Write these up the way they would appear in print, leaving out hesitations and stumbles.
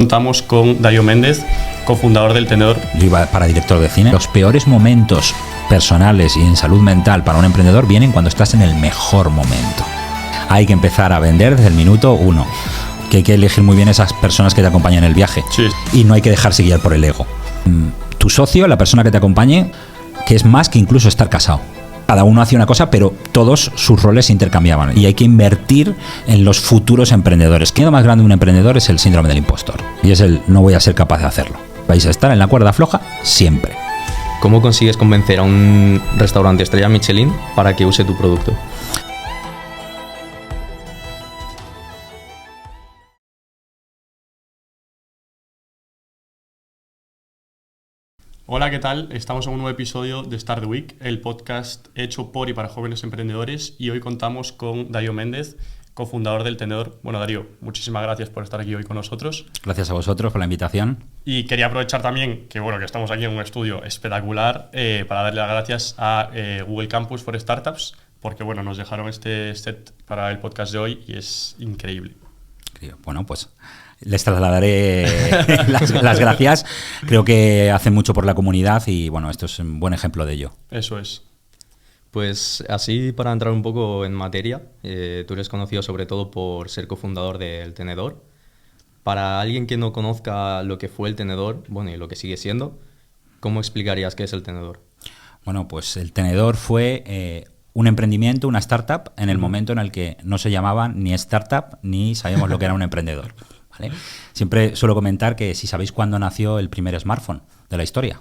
Contamos con Darío Méndez, cofundador del Tenedor. Yo iba para director de cine. Los peores momentos personales y en salud mental para un emprendedor vienen cuando estás en el mejor momento. Hay que empezar a vender desde el minuto 1. Que hay que elegir muy bien esas personas que te acompañan en el viaje. Sí. Y no hay que dejarse guiar por el ego. Tu socio, la persona que te acompañe, que es más que incluso estar casado. Cada uno hacía una cosa, pero todos sus roles se intercambiaban. Y hay que invertir en los futuros emprendedores. Que lo más grande de un emprendedor es el síndrome del impostor. Y es el no voy a ser capaz de hacerlo. Vais a estar en la cuerda floja siempre. ¿Cómo consigues convencer a un restaurante estrella Michelin para que use tu producto? Hola, ¿qué tal? Estamos en un nuevo episodio de Start the Week, el podcast hecho por y para jóvenes emprendedores, y hoy contamos con Darío Méndez, cofundador del Tenedor. Bueno, Darío, muchísimas gracias por estar aquí hoy con nosotros. Gracias a vosotros por la invitación. Y quería aprovechar también que estamos aquí en un estudio espectacular para darle las gracias a Google Campus for Startups, porque nos dejaron este set para el podcast de hoy y es increíble. Bueno, pues les trasladaré las gracias. Creo que hacen mucho por la comunidad y esto es un buen ejemplo de ello. Eso es. Pues así, para entrar un poco en materia, tú eres conocido sobre todo por ser cofundador del Tenedor. Para alguien que no conozca lo que fue el Tenedor, y lo que sigue siendo, ¿cómo explicarías qué es el Tenedor? Bueno, pues el Tenedor fue un emprendimiento, una startup, en el momento en el que no se llamaba ni startup ni sabíamos lo que era un emprendedor. ¿Vale? Siempre suelo comentar que si sabéis cuándo nació el primer smartphone de la historia.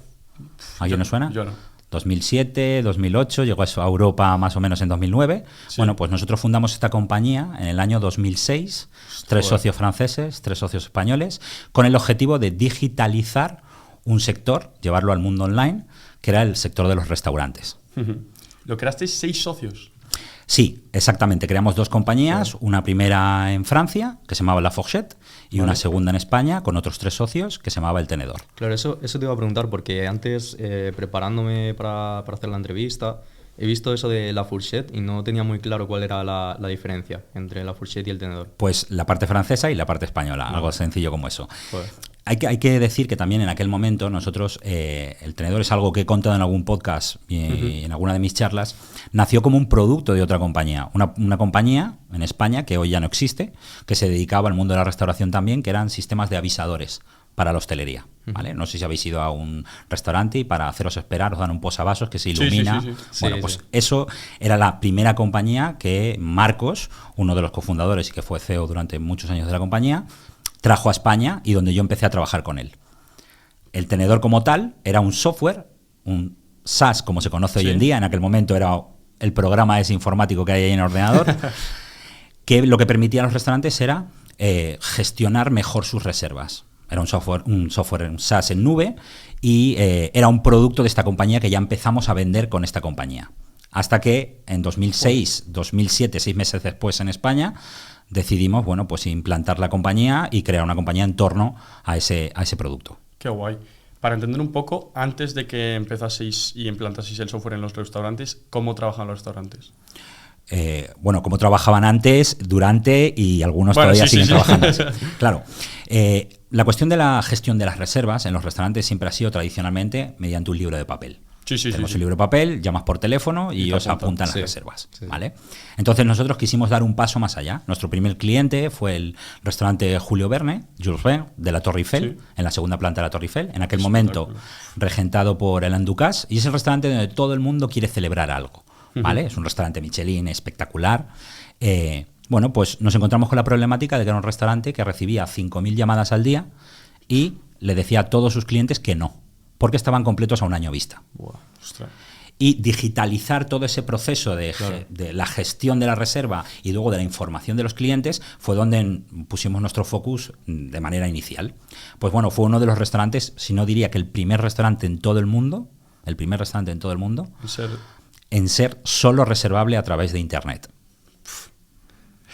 ¿A quién os suena? Yo no. 2007, 2008, llegó a Europa más o menos en 2009. Sí. Pues nosotros fundamos esta compañía en el año 2006, 3 socios franceses, 3 socios españoles, con el objetivo de digitalizar un sector, llevarlo al mundo online, que era el sector de los restaurantes. ¿Lo creasteis 6 socios? Sí, exactamente. Creamos 2 compañías, una primera en Francia, que se llamaba La Fourchette, y una segunda en España, con otros 3 socios, que se llamaba El Tenedor. Claro, eso te iba a preguntar, porque antes, preparándome para hacer la entrevista, he visto eso de La Fourchette y no tenía muy claro cuál era la diferencia entre La Fourchette y El Tenedor. Pues la parte francesa y la parte española, algo sencillo como eso. Hay que decir que también en aquel momento nosotros, el Tenedor es algo que he contado en algún podcast y en alguna de mis charlas, nació como un producto de otra compañía. Una compañía en España que hoy ya no existe, que se dedicaba al mundo de la restauración también, que eran sistemas de avisadores para la hostelería. ¿Vale? No sé si habéis ido a un restaurante y para haceros esperar os dan un posavasos que se ilumina. Sí. Eso era la primera compañía que Marcos, uno de los cofundadores y que fue CEO durante muchos años de la compañía, trajo a España y donde yo empecé a trabajar con él. El Tenedor como tal era un software, un SaaS como se conoce hoy en día, en aquel momento era el programa ese informático que hay ahí en el ordenador, que lo que permitía a los restaurantes era gestionar mejor sus reservas. Era un software SaaS en nube y era un producto de esta compañía que ya empezamos a vender con esta compañía. Hasta que en 2006, 2007, 6 meses después en España, decidimos implantar la compañía y crear una compañía en torno a ese producto. Qué guay. Para entender un poco, antes de que empezaseis y implantaseis el software en los restaurantes, ¿cómo trabajan los restaurantes? Cómo trabajaban antes, durante y algunos todavía siguen trabajando. Claro. La cuestión de la gestión de las reservas en los restaurantes siempre ha sido tradicionalmente mediante un libro de papel. Tenemos un libro de papel, llamas por teléfono y os apuntan las reservas. ¿Vale? Entonces nosotros quisimos dar un paso más allá. Nuestro primer cliente fue el restaurante Julio Verne, Jules Verne, de la Torre Eiffel, en la segunda planta de la Torre Eiffel, en aquel momento regentado por Alain Ducasse, y es el restaurante donde todo el mundo quiere celebrar algo. ¿Vale? Es un restaurante Michelin espectacular. Pues nos encontramos con la problemática de que era un restaurante que recibía 5.000 llamadas al día y le decía a todos sus clientes que no, porque estaban completos a un año vista. Y digitalizar todo ese proceso de la gestión de la reserva y luego de la información de los clientes fue donde pusimos nuestro focus de manera inicial. Fue uno de los restaurantes, si no diría que el primer restaurante en todo el mundo, en ser solo reservable a través de Internet.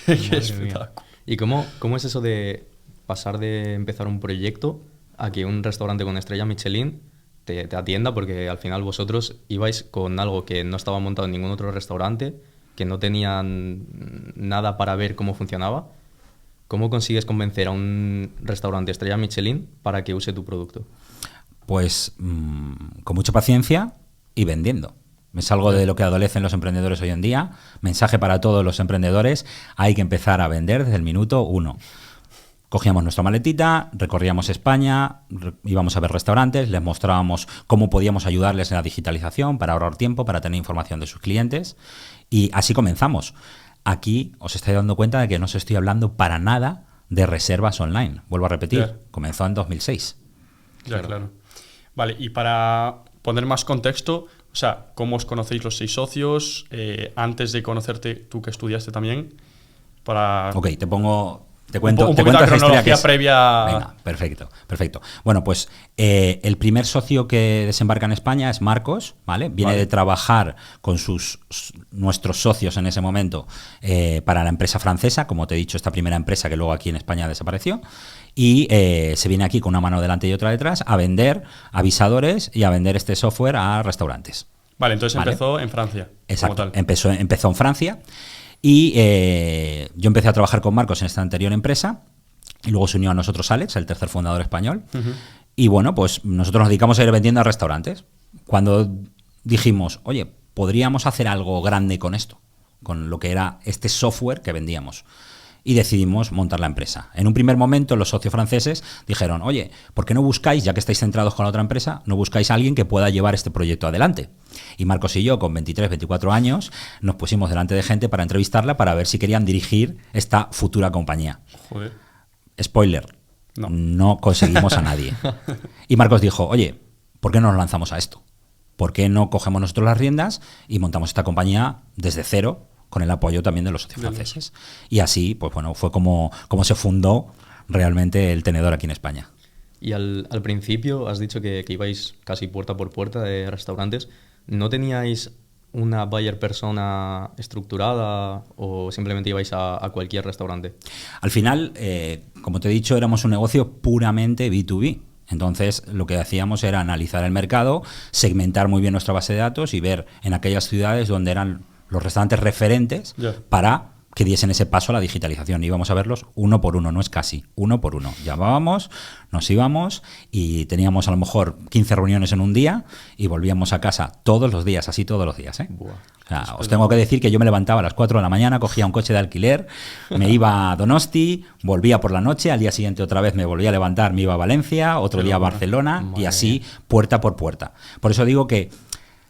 ¡Qué espectáculo! ¿Y cómo es eso de pasar de empezar un proyecto a que un restaurante con estrella Michelin te atienda? Porque al final vosotros ibais con algo que no estaba montado en ningún otro restaurante, que no tenían nada para ver cómo funcionaba, ¿Cómo consigues convencer a un restaurante estrella Michelin para que use tu producto? Pues con mucha paciencia y vendiendo. Es algo de lo que adolecen los emprendedores hoy en día. Mensaje para todos los emprendedores: hay que empezar a vender desde el minuto 1. Cogíamos nuestra maletita, recorríamos España, íbamos a ver restaurantes, les mostrábamos cómo podíamos ayudarles en la digitalización para ahorrar tiempo, para tener información de sus clientes, y así comenzamos. Aquí os estáis dando cuenta de que no os estoy hablando para nada de reservas online. Vuelvo a repetir, comenzó en 2006. Ya, claro. Vale, y para poner más contexto, o sea, ¿cómo os conocéis los 6 socios? Antes de conocerte, tú que estudiaste también, para... Ok, te cuento un poquito esta de cronología historia previa. Venga, perfecto. Bueno, pues el primer socio que desembarca en España es Marcos, ¿vale? Viene de trabajar con nuestros socios en ese momento para la empresa francesa, como te he dicho, esta primera empresa que luego aquí en España desapareció, y se viene aquí con una mano delante y otra detrás a vender avisadores y a vender este software a restaurantes. Vale, entonces empezó en Francia. Exacto, como tal. empezó en Francia. Y yo empecé a trabajar con Marcos en esta anterior empresa, y luego se unió a nosotros Alex, el tercer fundador español. Y bueno, pues nosotros nos dedicamos a ir vendiendo a restaurantes. Cuando dijimos, oye, podríamos hacer algo grande con esto, con lo que era este software que vendíamos. Y decidimos montar la empresa. En un primer momento los socios franceses dijeron, oye, ¿por qué no buscáis, ya que estáis centrados con la otra empresa, no buscáis a alguien que pueda llevar este proyecto adelante? Y Marcos y yo, con 23, 24 años, nos pusimos delante de gente para entrevistarla para ver si querían dirigir esta futura compañía. Joder. Spoiler, no conseguimos a nadie. Y Marcos dijo, oye, ¿por qué no nos lanzamos a esto? ¿Por qué no cogemos nosotros las riendas y montamos esta compañía desde cero, con el apoyo también de los socios franceses? Y así, pues bueno, fue como se fundó realmente el tenedor aquí en España. Y al principio has dicho que ibais casi puerta por puerta de restaurantes. ¿No teníais una buyer persona estructurada o simplemente ibais a cualquier restaurante? Al final, como te he dicho, éramos un negocio puramente B2B. Entonces, lo que hacíamos era analizar el mercado, segmentar muy bien nuestra base de datos y ver en aquellas ciudades donde eran los restaurantes referentes para que diesen ese paso a la digitalización. Íbamos a verlos uno por uno, no es casi, uno por uno. Llamábamos, nos íbamos y teníamos a lo mejor 15 reuniones en un día y volvíamos a casa todos los días, así todos los días. Buah. O sea, os tengo que decir que yo me levantaba a las 4 de la mañana, cogía un coche de alquiler, me iba a Donosti, volvía por la noche, al día siguiente otra vez me volvía a levantar, me iba a Valencia, otro día a Barcelona y así puerta por puerta. Por eso digo que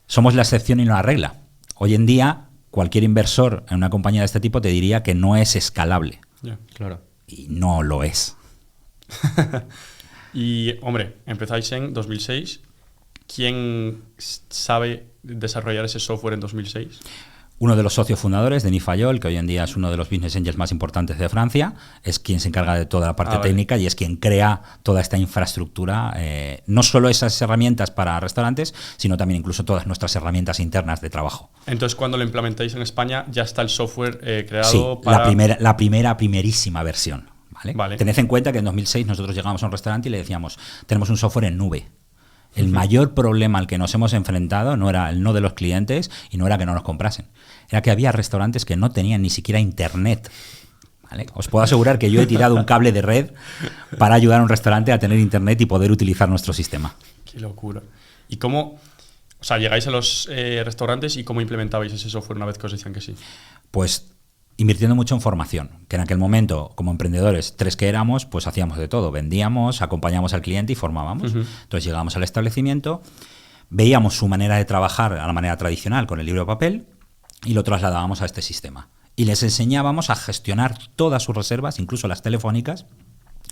somos la excepción y no la regla. Hoy en día cualquier inversor en una compañía de este tipo te diría que no es escalable. Claro. Y no lo es. Y, hombre, empezáis en 2006. ¿Quién sabe desarrollar ese software en 2006? Uno de los socios fundadores, Denis Fayol, que hoy en día es uno de los business angels más importantes de Francia, es quien se encarga de toda la parte técnica y es quien crea toda esta infraestructura, no solo esas herramientas para restaurantes, sino también incluso todas nuestras herramientas internas de trabajo. Entonces, cuando lo implementáis en España, ya está el software creado sí, para... la primerísima versión. ¿Vale? Tened en cuenta que en 2006 nosotros llegábamos a un restaurante y le decíamos, tenemos un software en nube. El mayor problema al que nos hemos enfrentado no era el no de los clientes y no era que no nos comprasen. Era que había restaurantes que no tenían ni siquiera internet. ¿Vale? Os puedo asegurar que yo he tirado un cable de red para ayudar a un restaurante a tener internet y poder utilizar nuestro sistema. ¡Qué locura! ¿Y cómo...? O sea, llegáis a los restaurantes y cómo implementabais ese software una vez que os decían que sí. Pues invirtiendo mucho en formación, que en aquel momento, como emprendedores, 3 que éramos, pues hacíamos de todo. Vendíamos, acompañábamos al cliente y formábamos. Entonces llegábamos al establecimiento, veíamos su manera de trabajar a la manera tradicional con el libro de papel y lo trasladábamos a este sistema. Y les enseñábamos a gestionar todas sus reservas, incluso las telefónicas,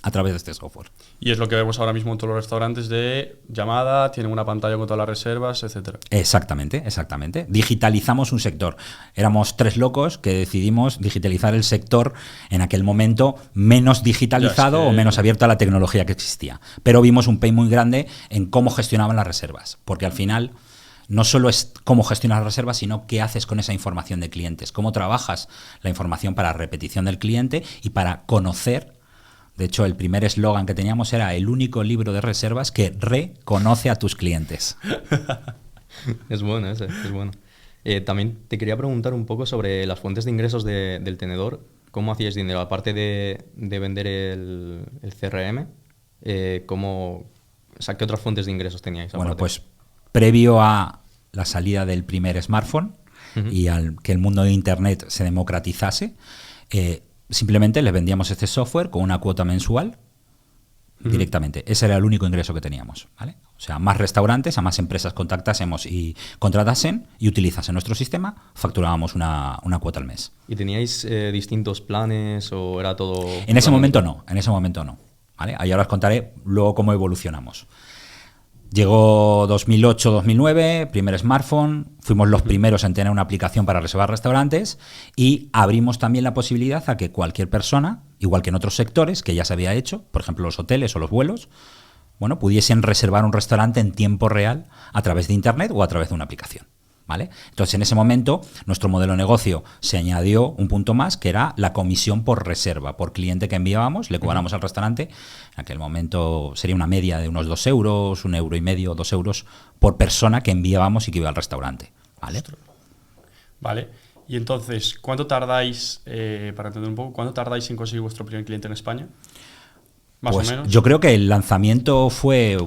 a través de este software. Y es lo que vemos ahora mismo en todos los restaurantes de llamada, tienen una pantalla con todas las reservas, etcétera. Exactamente. Digitalizamos un sector. Éramos 3 locos que decidimos digitalizar el sector en aquel momento menos digitalizado o menos abierto a la tecnología que existía. Pero vimos un pain muy grande en cómo gestionaban las reservas, porque al final no solo es cómo gestionas las reservas, sino qué haces con esa información de clientes, cómo trabajas la información para repetición del cliente y para conocer. De hecho, el primer eslogan que teníamos era el único libro de reservas que reconoce a tus clientes. Es bueno ese, es bueno. También te quería preguntar un poco sobre las fuentes de ingresos del tenedor. ¿cómo hacíais dinero? Aparte de vender el CRM, ¿cómo, o sea, ¿qué otras fuentes de ingresos teníais? Bueno, aparte? pues previo a la salida del primer smartphone y al que el mundo de Internet se democratizase, simplemente les vendíamos este software con una cuota mensual directamente. Ese era el único ingreso que teníamos, ¿vale? O sea, más restaurantes, a más empresas contactásemos y contratasen y utilizasen nuestro sistema, facturábamos una cuota al mes. ¿Y teníais distintos planes o era todo...? En ese momento no, ¿vale? Ahí ahora os contaré luego cómo evolucionamos. Llegó 2008-2009, primer smartphone, fuimos los primeros en tener una aplicación para reservar restaurantes y abrimos también la posibilidad a que cualquier persona, igual que en otros sectores que ya se había hecho, por ejemplo los hoteles o los vuelos, bueno, pudiesen reservar un restaurante en tiempo real a través de Internet o a través de una aplicación, ¿vale? Entonces, en ese momento, nuestro modelo de negocio se añadió un punto más, que era la comisión por reserva, por cliente que enviábamos, le cobramos al restaurante. En aquel momento sería una media de unos 2 euros, 1,5 €, 2 euros por persona que enviábamos y que iba al restaurante, ¿vale? Vale. Y entonces, ¿cuánto tardáis, para entender un poco, cuánto tardáis en conseguir vuestro primer cliente en España? Más Pues o menos. yo creo que el lanzamiento fue,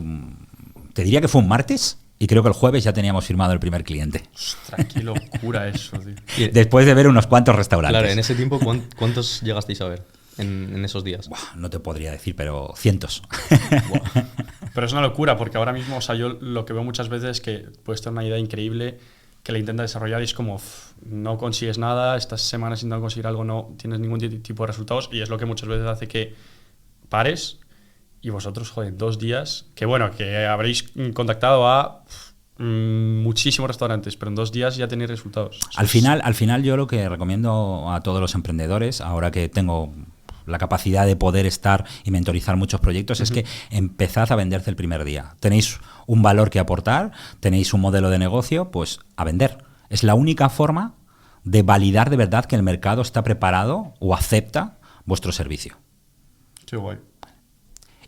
te diría que fue un martes, y creo que el jueves ya teníamos firmado el primer cliente. Ostras, qué locura eso, tío. Después de ver unos cuantos restaurantes. Claro, en ese tiempo, ¿cuántos llegasteis a ver en esos días? Buah, no te podría decir, pero cientos. Pero es una locura, porque ahora mismo, o sea, yo lo que veo muchas veces es que puedes tener una idea increíble que la intentas desarrollar y es como, no consigues nada, estas semanas intentando conseguir algo, no tienes ningún tipo de resultados, y es lo que muchas veces hace que pares. Y vosotros, joder, en 2 días, que bueno, que habréis contactado a muchísimos restaurantes, pero en 2 días ya tenéis resultados. Al final yo lo que recomiendo a todos los emprendedores, ahora que tengo la capacidad de poder estar y mentorizar muchos proyectos, es que empezad a venderse el primer día. Tenéis un valor que aportar, tenéis un modelo de negocio, pues a vender. Es la única forma de validar de verdad que el mercado está preparado o acepta vuestro servicio. Qué guay.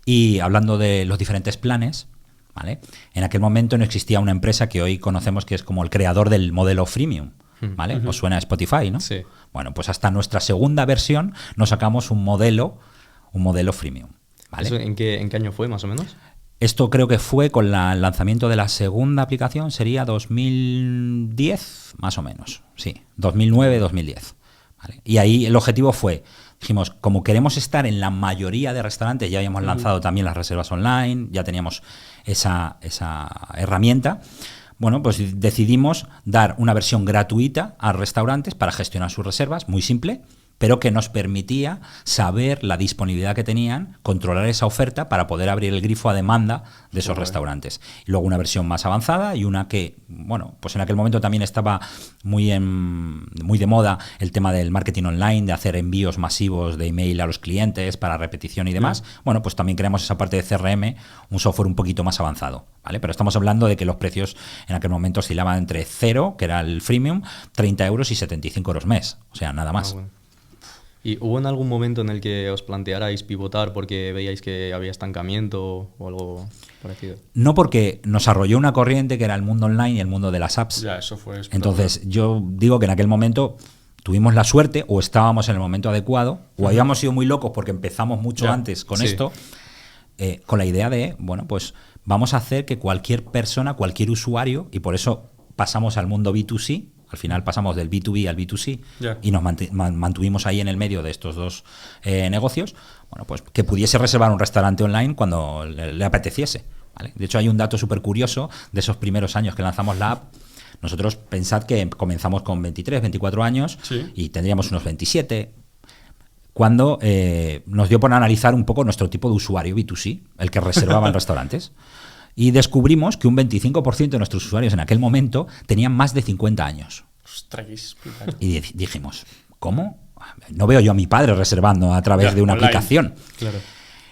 Y hablando de los diferentes planes, ¿vale? En aquel momento no existía una empresa que hoy conocemos que es como el creador del modelo freemium, ¿vale? Os suena a Spotify, ¿no? Sí. Bueno, pues hasta nuestra segunda versión nos sacamos un modelo freemium, ¿vale? ¿Eso en qué año fue, más o menos? Esto creo que fue con el lanzamiento de la segunda aplicación, sería 2010, más o menos. Sí, 2009-2010. ¿Vale? Y ahí el objetivo fue, dijimos, como queremos estar en la mayoría de restaurantes, ya habíamos lanzado también las reservas online, ya teníamos esa herramienta, bueno, pues decidimos dar una versión gratuita a restaurantes para gestionar sus reservas, muy simple, pero que nos permitía saber la disponibilidad que tenían, controlar esa oferta para poder abrir el grifo a demanda de esos restaurantes. Y luego una versión más avanzada y una que, bueno, pues en aquel momento también estaba muy de moda el tema del marketing online, de hacer envíos masivos de email a los clientes para repetición y demás. Bueno, pues también creamos esa parte de CRM, un software un poquito más avanzado, ¿vale? Pero estamos hablando de que los precios en aquel momento oscilaban entre 0, que era el freemium, 30 euros y 75 euros mes. O sea, nada más. Bueno. ¿Y hubo en algún momento en el que os plantearais pivotar porque veíais que había estancamiento o algo parecido? No, porque nos arrolló una corriente que era el mundo online y el mundo de las apps. Ya, eso fue Entonces, yo digo que en aquel momento tuvimos la suerte o estábamos en el momento adecuado o habíamos sido muy locos porque empezamos mucho antes con esto, con la idea de, bueno, pues vamos a hacer que cualquier persona, cualquier usuario, y por eso pasamos al mundo B2C. Al final pasamos del B2B al B2C y nos mantuvimos ahí en el medio de estos dos negocios, bueno, pues que pudiese reservar un restaurante online cuando le apeteciese, ¿vale? De hecho, hay un dato súper curioso de esos primeros años que lanzamos la app. Nosotros pensad que comenzamos con 23, 24 años y tendríamos unos 27, cuando nos dio por analizar un poco nuestro tipo de usuario B2C, el que reservaba en restaurantes. Y descubrimos que un 25% de nuestros usuarios en aquel momento tenían más de 50 años. Ostras, y dijimos, ¿cómo? No veo yo a mi padre reservando a través de una online aplicación. Claro.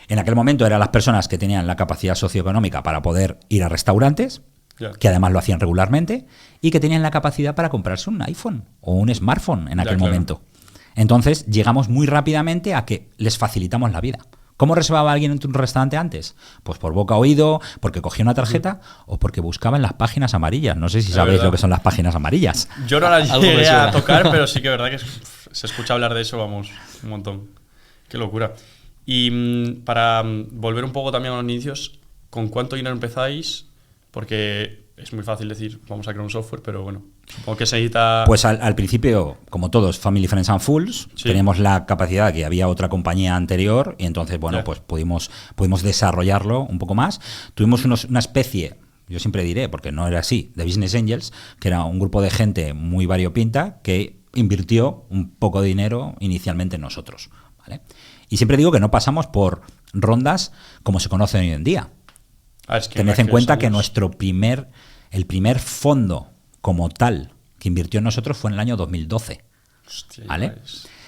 En aquel momento eran las personas que tenían la capacidad socioeconómica para poder ir a restaurantes, que además lo hacían regularmente, y que tenían la capacidad para comprarse un iPhone o un smartphone en aquel momento. Entonces llegamos muy rápidamente a que les facilitamos la vida. ¿Cómo reservaba alguien en tu restaurante antes? Pues por boca oído, porque cogía una tarjeta o porque buscaba en las páginas amarillas. No sé si sabéis lo que son las páginas amarillas. Yo no las llegué a tocar, pero sí que es verdad que se escucha hablar de eso, vamos, un montón. Qué locura. Y para volver un poco también a los inicios, ¿con cuánto dinero empezáis? Porque es muy fácil decir, vamos a crear un software, pero bueno, supongo que se necesita... Pues al principio, como todos, Family, Friends and Fools, teníamos la capacidad de que había otra compañía anterior y entonces, bueno, pues pudimos desarrollarlo un poco más. Tuvimos una especie, yo siempre diré, porque no era así, de Business Angels, que era un grupo de gente muy variopinta que invirtió un poco de dinero inicialmente en nosotros, ¿vale? Y siempre digo que no pasamos por rondas como se conocen hoy en día. Tened en cuenta que el primer fondo como tal que invirtió en nosotros fue en el año 2012. Hostia, ¿vale?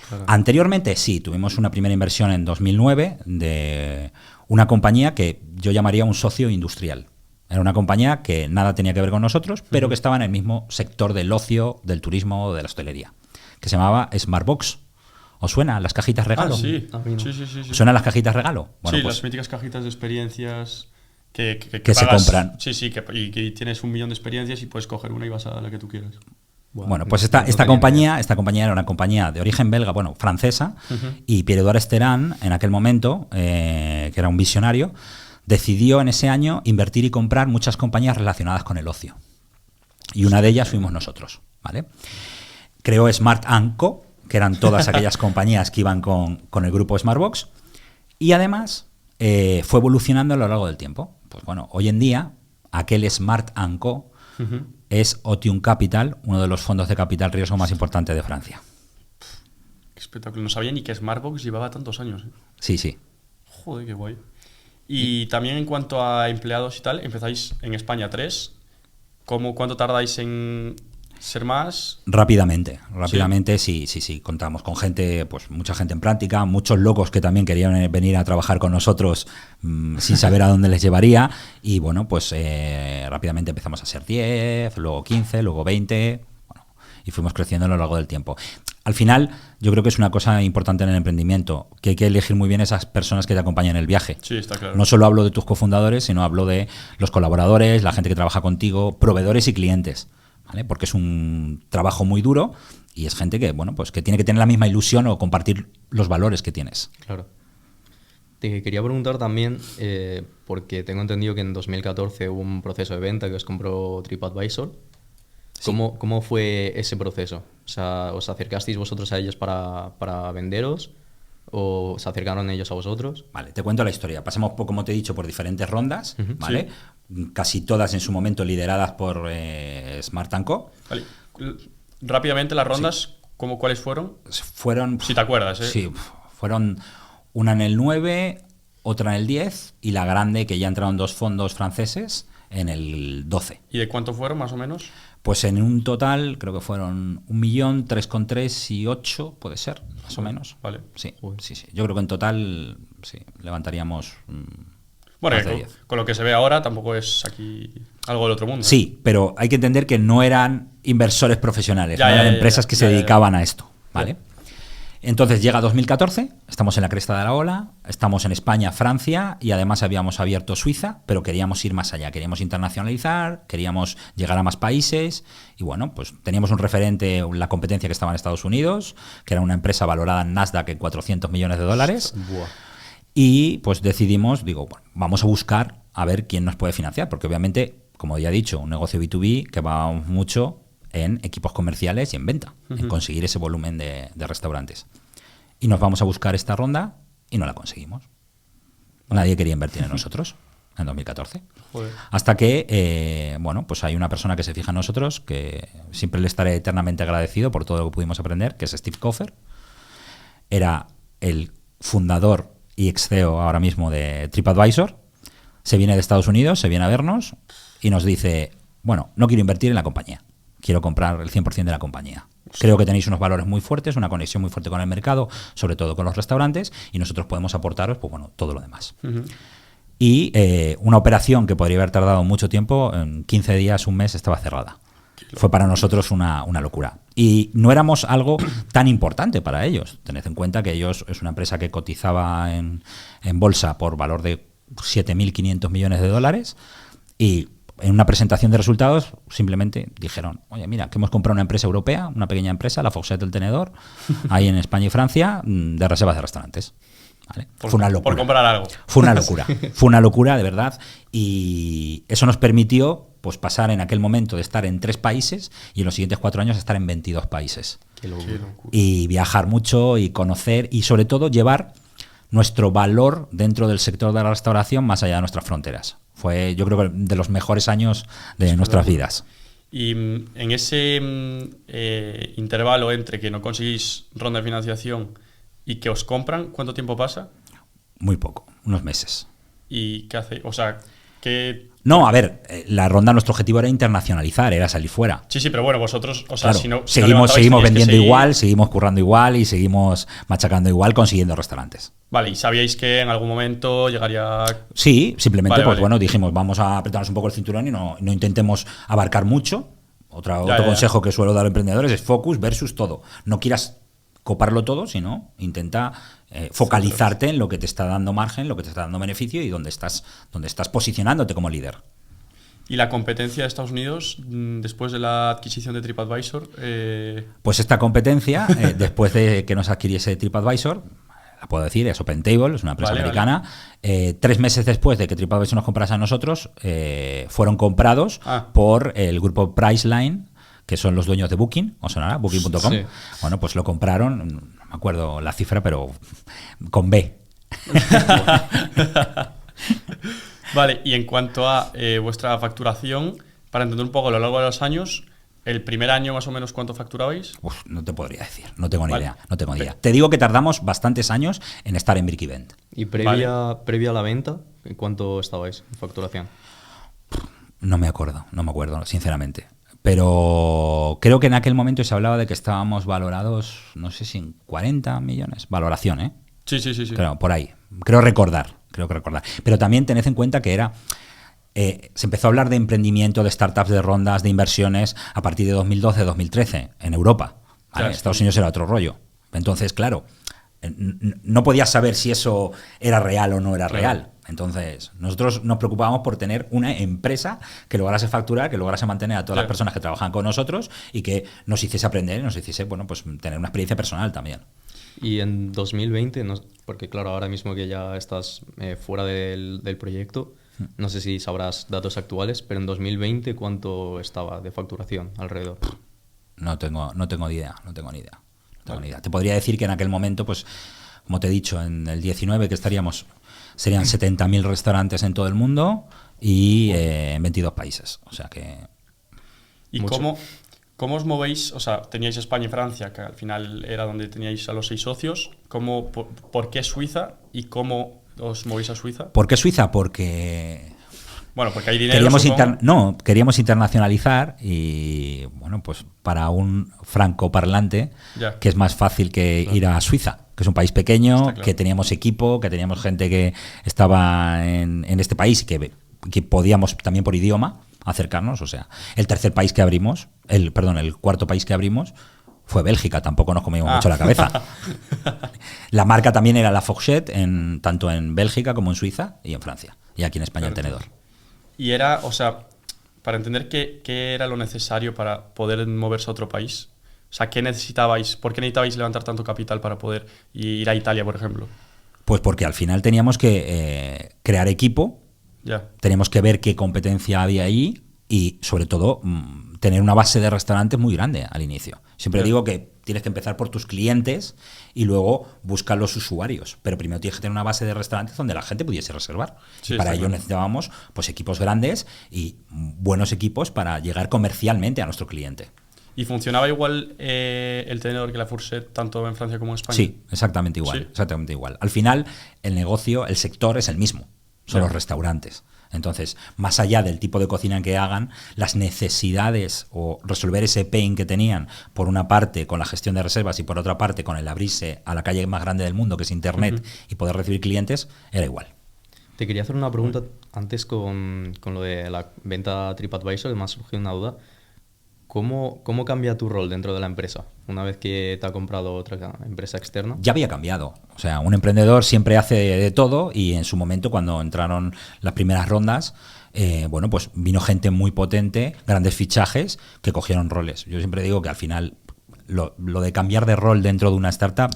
Claro. Anteriormente sí, tuvimos una primera inversión en 2009 de una compañía que yo llamaría un socio industrial. Era una compañía que nada tenía que ver con nosotros, pero que estaba en el mismo sector del ocio, del turismo o de la hostelería, que se llamaba Smartbox. ¿Os suena las cajitas regalo? Sí. ¿Os suenan las cajitas regalo? Bueno, sí, pues, las míticas cajitas de experiencias que se compran. Sí, y que tienes 1 millón de experiencias y puedes coger una y vas a la que tú quieras. Bueno, pues esta compañía era una compañía de origen belga, bueno, francesa, y Pierre-Edouard Esteran, en aquel momento, que era un visionario, decidió en ese año invertir y comprar muchas compañías relacionadas con el ocio. Y una de ellas fuimos nosotros, ¿vale? Creó Smart & Co., que eran todas aquellas compañías que iban con el grupo Smartbox, y además fue evolucionando a lo largo del tiempo. Pues bueno, hoy en día, aquel Smart & Co. Es Otium Capital, uno de los fondos de capital riesgo más importantes de Francia. Qué espectáculo. No sabía ni que Smartbox llevaba tantos años. Sí. Joder, qué guay. Y también en cuanto a empleados y tal, empezáis en España 3. ¿Cuánto tardáis en ser más? Rápidamente, sí. Contamos con gente, pues mucha gente en práctica, muchos locos que también querían venir a trabajar con nosotros sin saber a dónde les llevaría. Y bueno, pues rápidamente empezamos a ser 10, luego 15, luego 20, bueno, y fuimos creciendo a lo largo del tiempo. Al final, yo creo que es una cosa importante en el emprendimiento, que hay que elegir muy bien esas personas que te acompañan en el viaje. Sí, está claro. No solo hablo de tus cofundadores, sino hablo de los colaboradores, la gente que trabaja contigo, proveedores y clientes, ¿vale? Porque es un trabajo muy duro y es gente que, bueno, pues que tiene que tener la misma ilusión o compartir los valores que tienes. Claro. Te quería preguntar también, porque tengo entendido que en 2014 hubo un proceso de venta que os compró TripAdvisor. Sí. ¿Cómo fue ese proceso? O sea, ¿os acercasteis vosotros a ellos para venderos? ¿O se acercaron ellos a vosotros? Vale, te cuento la historia. Pasamos, como te he dicho, por diferentes rondas, ¿vale? Sí. Casi todas en su momento lideradas por Smart & Co. Vale. Rápidamente, las rondas, sí. ¿Cuáles fueron? Si te acuerdas, ¿eh? Sí, fueron una en el 9, otra en el 10 y la grande, que ya entraron 2 fondos franceses, en el 12. ¿Y de cuánto fueron, más o menos? Pues en un total creo que fueron 1 millón, 3,3 y 8, puede ser, más o menos. Vale. Sí. Yo creo que en total sí, levantaríamos... Bueno, con lo que se ve ahora tampoco es aquí algo del otro mundo. Sí, pero hay que entender que no eran inversores profesionales, no eran empresas que se dedicaban a esto, ¿vale? Entonces llega 2014, estamos en la cresta de la ola, estamos en España, Francia y además habíamos abierto Suiza, pero queríamos ir más allá, queríamos internacionalizar, queríamos llegar a más países y bueno, pues teníamos un referente, la competencia que estaba en Estados Unidos, que era una empresa valorada en Nasdaq en $400 millones. Buah. Y pues decidimos, bueno, vamos a buscar a ver quién nos puede financiar, porque obviamente, como ya he dicho, un negocio B2B que va mucho en equipos comerciales y en venta, en conseguir ese volumen de restaurantes. Y nos vamos a buscar esta ronda y no la conseguimos. Nadie quería invertir en nosotros en 2014. Joder. Hasta que, bueno, pues hay una persona que se fija en nosotros, que siempre le estaré eternamente agradecido por todo lo que pudimos aprender, que es Steve Koffer. Era el fundador y ex CEO ahora mismo de TripAdvisor. Se viene de Estados Unidos, se viene a vernos y nos dice, bueno, no quiero invertir en la compañía. Quiero comprar el 100% de la compañía. Creo que tenéis unos valores muy fuertes, una conexión muy fuerte con el mercado, sobre todo con los restaurantes, y nosotros podemos aportaros, pues bueno, todo lo demás. Y una operación que podría haber tardado mucho tiempo, en 15 días, un mes, estaba cerrada. Qué Fue para nosotros una locura. Y no éramos algo tan importante para ellos. Tened en cuenta que ellos es una empresa que cotizaba en bolsa por valor de 7.500 millones de dólares y en una presentación de resultados simplemente dijeron, oye, mira, que hemos comprado una empresa europea, una pequeña empresa, la Foxet del Tenedor, ahí en España y Francia, de reservas de restaurantes. ¿Vale? Fue una locura. Por comprar algo. Fue una locura, de verdad. Y eso nos permitió pues pasar en aquel momento de estar en 3 países y en los siguientes 4 años estar en 22 países. Qué locura. Y viajar mucho y conocer y sobre todo llevar nuestro valor dentro del sector de la restauración más allá de nuestras fronteras. Fue, yo creo que de los mejores años de nuestras vidas. Y en ese intervalo entre que no conseguís ronda de financiación y que os compran, ¿cuánto tiempo pasa? Muy poco, unos meses. ¿Y qué hace? O sea, ¿qué...? No, a ver, la ronda, nuestro objetivo era internacionalizar, era salir fuera. Sí, pero bueno, vosotros, o sea, claro, si no seguimos vendiendo igual, seguimos currando igual y seguimos machacando igual, consiguiendo restaurantes. Vale, ¿y sabíais que en algún momento llegaría...? Sí, simplemente vale. Bueno, dijimos, vamos a apretarnos un poco el cinturón y no intentemos abarcar mucho. Otro consejo que suelo dar a los emprendedores es focus versus todo. No quieras coparlo todo, sino intenta focalizarte en lo que te está dando margen, lo que te está dando beneficio y donde estás posicionándote como líder. ¿Y la competencia de Estados Unidos después de la adquisición de TripAdvisor? Pues esta competencia, después de que nos adquiriese TripAdvisor, la puedo decir, es OpenTable, es una empresa americana. 3 meses después de que TripAdvisor nos comprase a nosotros, fueron comprados por el grupo Priceline, que son los dueños de Booking, ¿os sonará? Booking.com. Sí. Bueno, pues lo compraron, no me acuerdo la cifra, pero con B. Vale, y en cuanto a vuestra facturación, para entender un poco a lo largo de los años, ¿el primer año más o menos cuánto facturabais? Uf, no te podría decir, no tengo ni idea. Te digo que tardamos bastantes años en estar en Brick Event. ¿Y previa a la venta, en cuánto estabais en facturación? No me acuerdo, sinceramente. Pero creo que en aquel momento se hablaba de que estábamos valorados, no sé si en 40 millones. Valoración, ¿eh? Sí. Claro, por ahí. Creo recordar. Pero también tened en cuenta que se empezó a hablar de emprendimiento, de startups, de rondas, de inversiones a partir de 2012-2013 en Europa. ¿Vale? Claro. Estados Unidos era otro rollo. Entonces, claro, no podías saber si eso era real o no era real. Entonces, nosotros nos preocupábamos por tener una empresa que lograse facturar, que lograse mantener a todas las personas que trabajan con nosotros y que nos hiciese aprender y nos hiciese, pues tener una experiencia personal también. Y en 2020, porque claro, ahora mismo que ya estás fuera del proyecto, no sé si sabrás datos actuales, pero en 2020, ¿cuánto estaba de facturación alrededor? No tengo ni idea. Te podría decir que en aquel momento, pues, como te he dicho, en el 19 que serían 70.000 restaurantes en todo el mundo y en 22 países. O sea que... ¿Y cómo os movéis? O sea, teníais España y Francia, que al final era donde teníais a los 6 socios. ¿Por qué Suiza y cómo os movéis a Suiza? ¿Por qué Suiza? Porque... Bueno, porque hay dinero. Queríamos internacionalizar y, bueno, pues para un francoparlante, que es más fácil que ir a Suiza, que es un país pequeño, que teníamos equipo, que teníamos gente que estaba en este país y que podíamos también por idioma acercarnos. O sea, el cuarto país que abrimos fue Bélgica, tampoco nos comimos mucho la cabeza. La marca también era la Foxet, tanto en Bélgica como en Suiza y en Francia, y aquí en España el Tenedor. Y era, o sea, para entender qué era lo necesario para poder moverse a otro país. O sea, ¿qué necesitabais? ¿Por qué necesitabais levantar tanto capital para poder ir a Italia, por ejemplo? Pues porque al final teníamos que crear equipo, teníamos que ver qué competencia había ahí y, sobre todo, tener una base de restaurantes muy grande al inicio. Siempre digo que tienes que empezar por tus clientes y luego buscar los usuarios. Pero primero tienes que tener una base de restaurantes donde la gente pudiese reservar. Y para ello necesitábamos pues equipos grandes y buenos equipos para llegar comercialmente a nuestro cliente. ¿Y funcionaba igual el Tenedor que la Fourchette tanto en Francia como en España? Sí, exactamente igual. Al final, el negocio, el sector es el mismo. Son los restaurantes. Entonces, más allá del tipo de cocina que hagan, las necesidades o resolver ese pain que tenían, por una parte con la gestión de reservas y por otra parte con el abrirse a la calle más grande del mundo, que es Internet, y poder recibir clientes, era igual. Te quería hacer una pregunta antes con lo de la venta a TripAdvisor, me ha surgido una duda. ¿Cómo cambia tu rol dentro de la empresa una vez que te ha comprado otra empresa externa? Ya había cambiado. O sea, un emprendedor siempre hace de todo y en su momento, cuando entraron las primeras rondas, bueno, pues vino gente muy potente, grandes fichajes, que cogieron roles. Yo siempre digo que al final lo de cambiar de rol dentro de una startup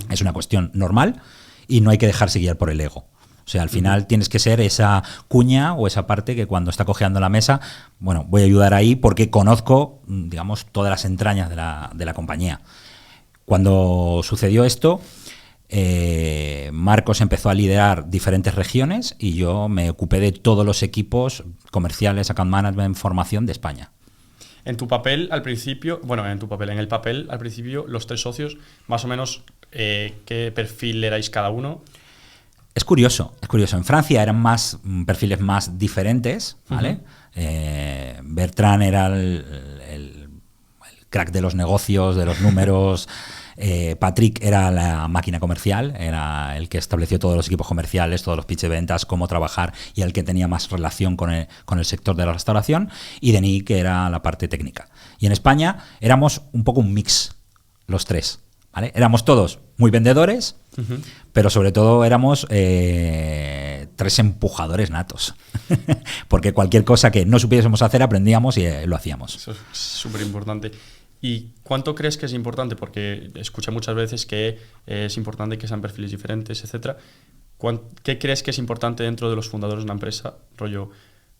es una cuestión normal y no hay que dejarse guiar por el ego. O sea, al final tienes que ser esa cuña o esa parte que cuando está cojeando la mesa, bueno, voy a ayudar ahí porque conozco, digamos, todas las entrañas de la compañía. Cuando sucedió esto, Marcos empezó a liderar diferentes regiones y yo me ocupé de todos los equipos comerciales, account management, formación de España. En tu papel al principio, en el papel al principio, los 3 socios, más o menos, ¿qué perfil erais cada uno? Es curioso. En Francia eran perfiles más diferentes, ¿vale? Bertrand era el crack de los negocios, de los números. Patrick era la máquina comercial, era el que estableció todos los equipos comerciales, todos los pitch de ventas, cómo trabajar y el que tenía más relación con el sector de la restauración. Y Denis, que era la parte técnica. Y en España éramos un poco un mix, los 3. ¿Vale? Éramos todos muy vendedores, pero sobre todo éramos 3 empujadores natos. Porque cualquier cosa que no supiésemos hacer, aprendíamos y lo hacíamos. Eso es súper importante. ¿Y cuánto crees que es importante? Porque escuché muchas veces que es importante que sean perfiles diferentes, etcétera. ¿Qué crees que es importante dentro de los fundadores de una empresa?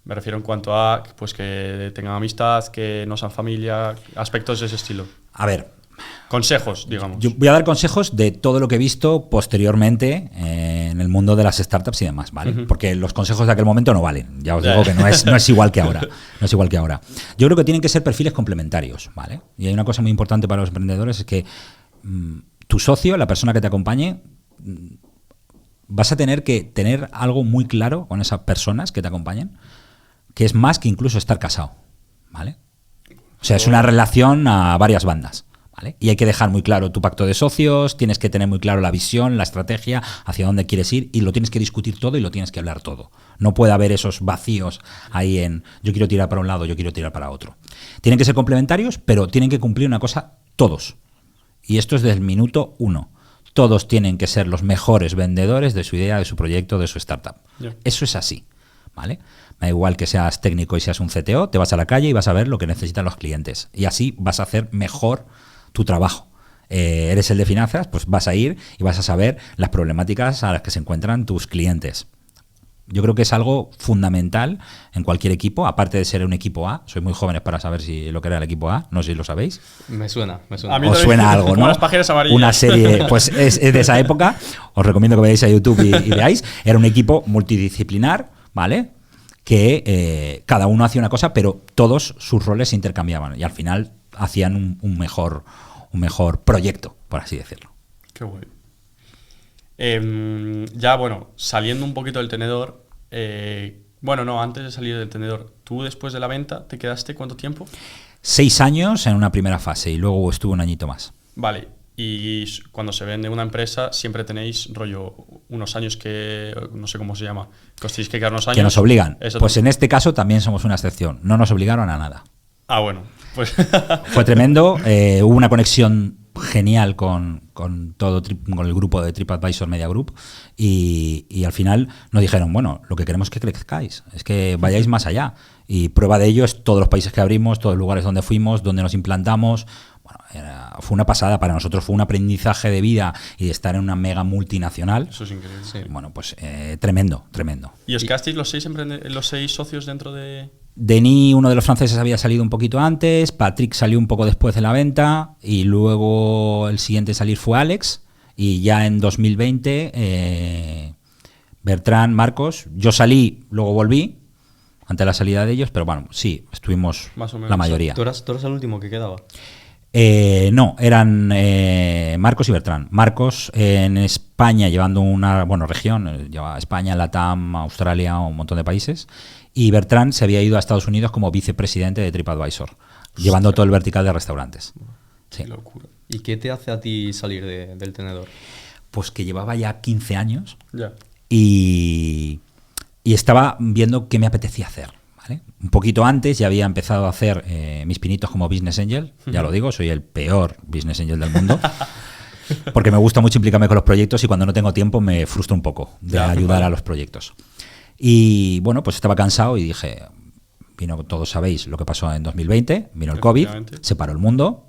Me refiero en cuanto a pues que tengan amistad, que no sean familia, aspectos de ese estilo. A ver, consejos, digamos. Yo voy a dar consejos de todo lo que he visto posteriormente en el mundo de las startups y demás, ¿vale? Porque los consejos de aquel momento no valen. Ya os digo que no es igual que ahora. No es igual que ahora. Yo creo que tienen que ser perfiles complementarios, ¿vale? Y hay una cosa muy importante para los emprendedores, es que tu socio, la persona que te acompañe, vas a tener que tener algo muy claro con esas personas que te acompañen, que es más que incluso estar casado, ¿vale? O sea, es una relación a varias bandas. ¿Vale? Y hay que dejar muy claro tu pacto de socios, tienes que tener muy claro la visión, la estrategia, hacia dónde quieres ir y lo tienes que discutir todo y lo tienes que hablar todo. No puede haber esos vacíos ahí en yo quiero tirar para un lado, yo quiero tirar para otro. Tienen que ser complementarios, pero tienen que cumplir una cosa todos. Y esto es desde el minuto 1. Todos tienen que ser los mejores vendedores de su idea, de su proyecto, de su startup. Yeah. Eso es así, ¿vale? Me da igual que seas técnico y seas un CTO, te vas a la calle y vas a ver lo que necesitan los clientes. Y así vas a hacer mejor tu trabajo. Eres el de finanzas, pues vas a ir y vas a saber las problemáticas a las que se encuentran tus clientes. Yo creo que es algo fundamental en cualquier equipo, aparte de ser un equipo A. Sois muy jóvenes para saber lo que era el equipo A, no sé si lo sabéis. Me suena. A mí os suena algo, ¿no? Las páginas amarillas. Una serie, pues es de esa época. Os recomiendo que veáis a YouTube y veáis. Era un equipo multidisciplinar, ¿vale? Que cada uno hacía una cosa, pero todos sus roles se intercambiaban y al final hacían un mejor proyecto, por así decirlo. Qué guay. Saliendo un poquito del tenedor, antes de salir del tenedor, ¿tú después de la venta te quedaste cuánto tiempo? 6 años en una primera fase y luego estuve un añito más. Vale, y cuando se vende una empresa siempre tenéis unos años que, no sé cómo se llama, que os tenéis que quedar unos años. Que nos obligan. Eso pues en este caso también somos una excepción, no nos obligaron a nada. Ah, bueno, pues... Fue tremendo, hubo una conexión genial con el grupo de TripAdvisor Media Group y al final nos dijeron, bueno, lo que queremos es que crezcáis, es que vayáis más allá. Y prueba de ello es todos los países que abrimos, todos los lugares donde fuimos, donde nos implantamos. Bueno, fue una pasada para nosotros, fue un aprendizaje de vida y de estar en una mega multinacional. Eso es increíble. Sí. Bueno, pues tremendo. ¿Y os quedasteis los 6 socios dentro de...? Denis, uno de los franceses, había salido un poquito antes, Patrick salió un poco después de la venta y luego el siguiente en salir fue Alex y ya en 2020 Bertrand, Marcos, yo salí, luego volví ante la salida de ellos, pero bueno, sí, estuvimos más o menos la mayoría. ¿Tú eras el último que quedaba? No, eran Marcos y Bertrand. Marcos en España llevando una región, lleva España, Latam, Australia, un montón de países. Y Bertrand se había ido a Estados Unidos como vicepresidente de TripAdvisor, llevando todo el vertical de restaurantes. Sí. Qué locura. ¿Y qué te hace a ti salir del tenedor? Pues que llevaba ya 15 años yeah. y estaba viendo qué me apetecía hacer. ¿vale? Un poquito antes ya había empezado a hacer mis pinitos como Business Angel, ya lo digo, soy el peor Business Angel del mundo. Porque me gusta mucho implicarme con los proyectos y cuando no tengo tiempo me frustro un poco de ayudar a los proyectos. Y bueno, pues estaba cansado y dije, todos sabéis lo que pasó en 2020, vino el COVID, se paró el mundo.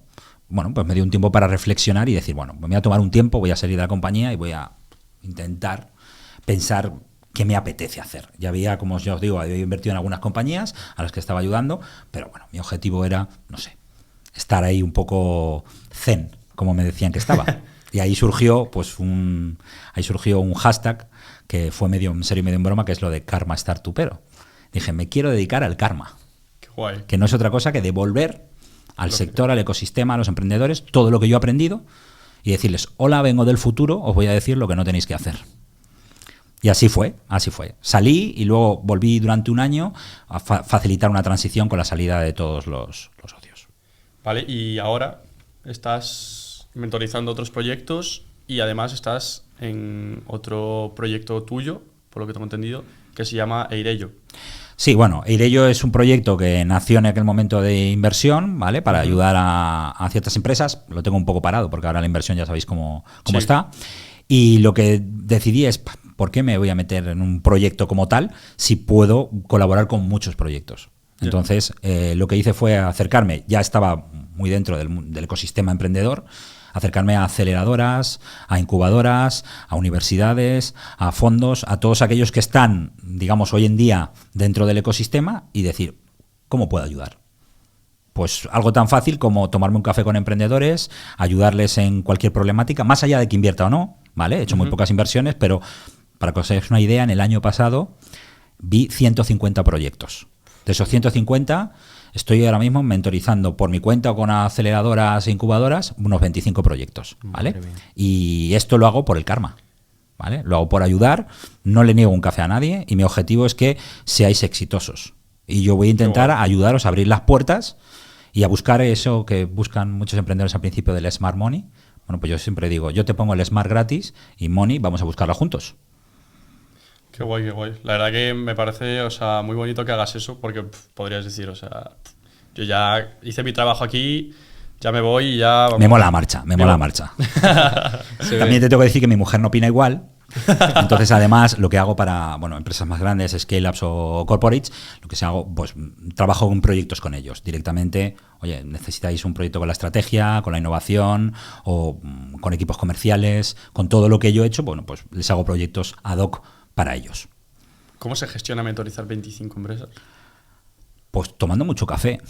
Bueno, pues me dio un tiempo para reflexionar y decir, bueno, me voy a tomar un tiempo, voy a salir de la compañía y voy a intentar pensar qué me apetece hacer. Ya había, como os digo, había invertido en algunas compañías a las que estaba ayudando, pero bueno, mi objetivo era, no sé, estar ahí un poco zen, como me decían que estaba. Y ahí surgió pues un hashtag que fue medio en serio y medio en broma, que es lo de karma startupero. Dije, me quiero dedicar al karma. Qué guay. Que no es otra cosa que devolver al sector, al ecosistema, a los emprendedores, todo lo que yo he aprendido y decirles, hola, vengo del futuro, os voy a decir lo que no tenéis que hacer. Y así fue, así fue. Salí y luego volví durante un año a facilitar una transición con la salida de todos los socios. Vale, y ahora estás mentorizando otros proyectos y además estás en otro proyecto tuyo, por lo que tengo entendido, que se llama Eirello. Sí, bueno, Eirello es un proyecto que nació en aquel momento de inversión, ¿vale? Para ayudar a ciertas empresas. Lo tengo un poco parado porque ahora la inversión ya sabéis cómo está. Y lo que decidí es, ¿por qué me voy a meter en un proyecto como tal si puedo colaborar con muchos proyectos? Entonces, lo que hice fue acercarme, ya estaba muy dentro del ecosistema emprendedor, acercarme a aceleradoras, a incubadoras, a universidades, a fondos, a todos aquellos que están, digamos, hoy en día dentro del ecosistema y decir, ¿cómo puedo ayudar? Pues algo tan fácil como tomarme un café con emprendedores, ayudarles en cualquier problemática, más allá de que invierta o no, ¿vale? He hecho muy pocas inversiones, pero para que os hagáis una idea, en el año pasado vi 150 proyectos. De esos 150, estoy ahora mismo mentorizando por mi cuenta o con aceleradoras e incubadoras unos 25 proyectos, ¿vale? Y esto lo hago por el karma, ¿vale? Lo hago por ayudar, no le niego un café a nadie y mi objetivo es que seáis exitosos. Y yo voy a intentar ayudaros a abrir las puertas y a buscar eso que buscan muchos emprendedores al principio del Smart Money. Bueno, pues yo siempre digo, yo te pongo el Smart gratis y Money vamos a buscarlo juntos. Qué guay, qué guay. La verdad que me parece, o sea, muy bonito que hagas eso porque podrías decir, o sea, yo ya hice mi trabajo aquí, ya me voy y ya... Me mola la marcha, me mola la marcha. También te tengo que decir que mi mujer no opina igual. Entonces, además, lo que hago para empresas más grandes, scale-ups o corporates, lo que se hago, pues trabajo en proyectos con ellos directamente. Oye, necesitáis un proyecto con la estrategia, con la innovación o con equipos comerciales, con todo lo que yo he hecho, bueno, pues les hago proyectos ad hoc para ellos. ¿Cómo se gestiona mentorizar 25 empresas? Pues tomando mucho café,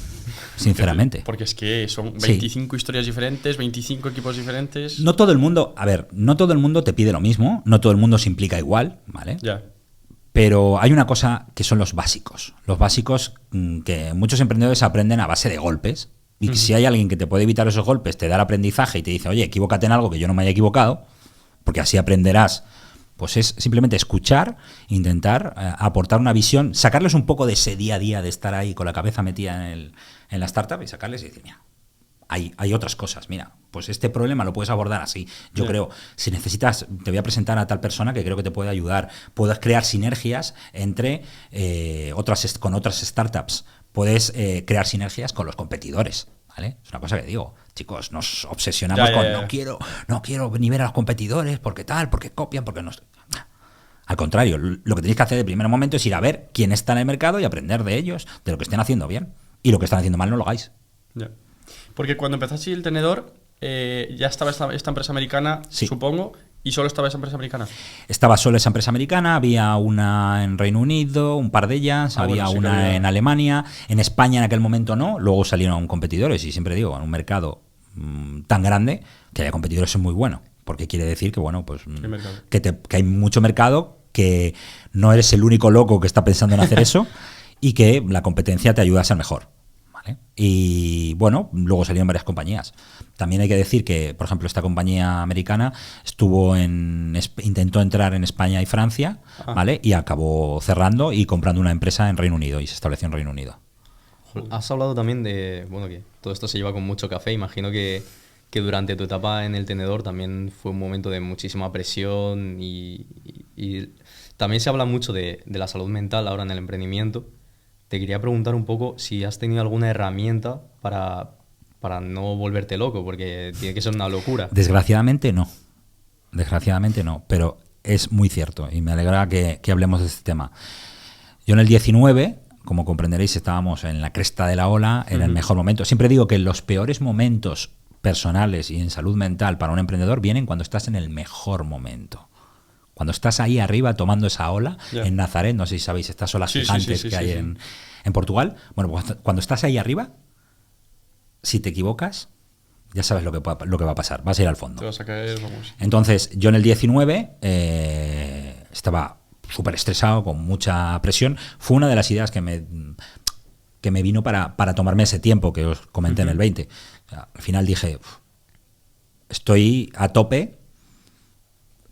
sinceramente. Porque es que son 25 historias diferentes, 25 equipos diferentes. No todo el mundo, no todo el mundo te pide lo mismo, no todo el mundo se implica igual, ¿vale? Ya. Pero hay una cosa que son los básicos. Los básicos que muchos emprendedores aprenden a base de golpes. Y si hay alguien que te puede evitar esos golpes, te da el aprendizaje y te dice, oye, equivócate en algo que yo no me haya equivocado, porque así aprenderás. Pues es simplemente escuchar, intentar aportar una visión, sacarles un poco de ese día a día de estar ahí con la cabeza metida en la startup y sacarles y decir, mira, hay otras cosas, mira, pues este problema lo puedes abordar así. Yo creo, si necesitas, te voy a presentar a tal persona que creo que te puede ayudar. Puedes crear sinergias entre con otras startups. Puedes crear sinergias con los competidores. ¿Vale? Es una cosa que digo, chicos, nos obsesionamos con no quiero ni ver a los competidores porque copian, porque no. Al contrario, lo que tenéis que hacer de primer momento es ir a ver quién está en el mercado y aprender de ellos, de lo que estén haciendo bien. Y lo que están haciendo mal no lo hagáis. Ya. Porque cuando empezaste el tenedor, ya estaba esta empresa americana, supongo, y solo estaba esa empresa americana. Estaba solo esa empresa americana, había una en Reino Unido, un par de ellas, había una en Alemania, en España en aquel momento no, luego salieron competidores y siempre digo, en un mercado tan grande, que haya competidores es muy bueno, porque quiere decir que bueno, pues que hay mucho mercado, que no eres el único loco que está pensando en hacer eso y que la competencia te ayuda a ser mejor. Y bueno, luego salieron varias compañías. También hay que decir que, por ejemplo, esta compañía americana intentó entrar en España y Francia, ¿vale? Y acabó cerrando y comprando una empresa en Reino Unido y se estableció en Reino Unido. Has hablado también de, que todo esto se lleva con mucho café. Imagino que durante tu etapa en el tenedor también fue un momento de muchísima presión y también se habla mucho de la salud mental ahora en el emprendimiento. te quería preguntar un poco si has tenido alguna herramienta para no volverte loco, porque tiene que ser una locura. Desgraciadamente no, pero es muy cierto y me alegra que hablemos de este tema. Yo en el 19, como comprenderéis, estábamos en la cresta de la ola, era el mejor momento. Siempre digo que los peores momentos personales y en salud mental para un emprendedor vienen cuando estás en el mejor momento. Cuando estás ahí arriba tomando esa ola, en Nazaret, no sé si sabéis, estas olas gigantes que hay en Portugal. Bueno, pues cuando estás ahí arriba, si te equivocas, ya sabes lo que va a pasar, vas a ir al fondo. Te vas a caer, vamos. Entonces, yo en el 19 estaba súper estresado, con mucha presión. Fue una de las ideas que me vino para tomarme ese tiempo que os comenté en el 20. O sea, al final dije, estoy a tope,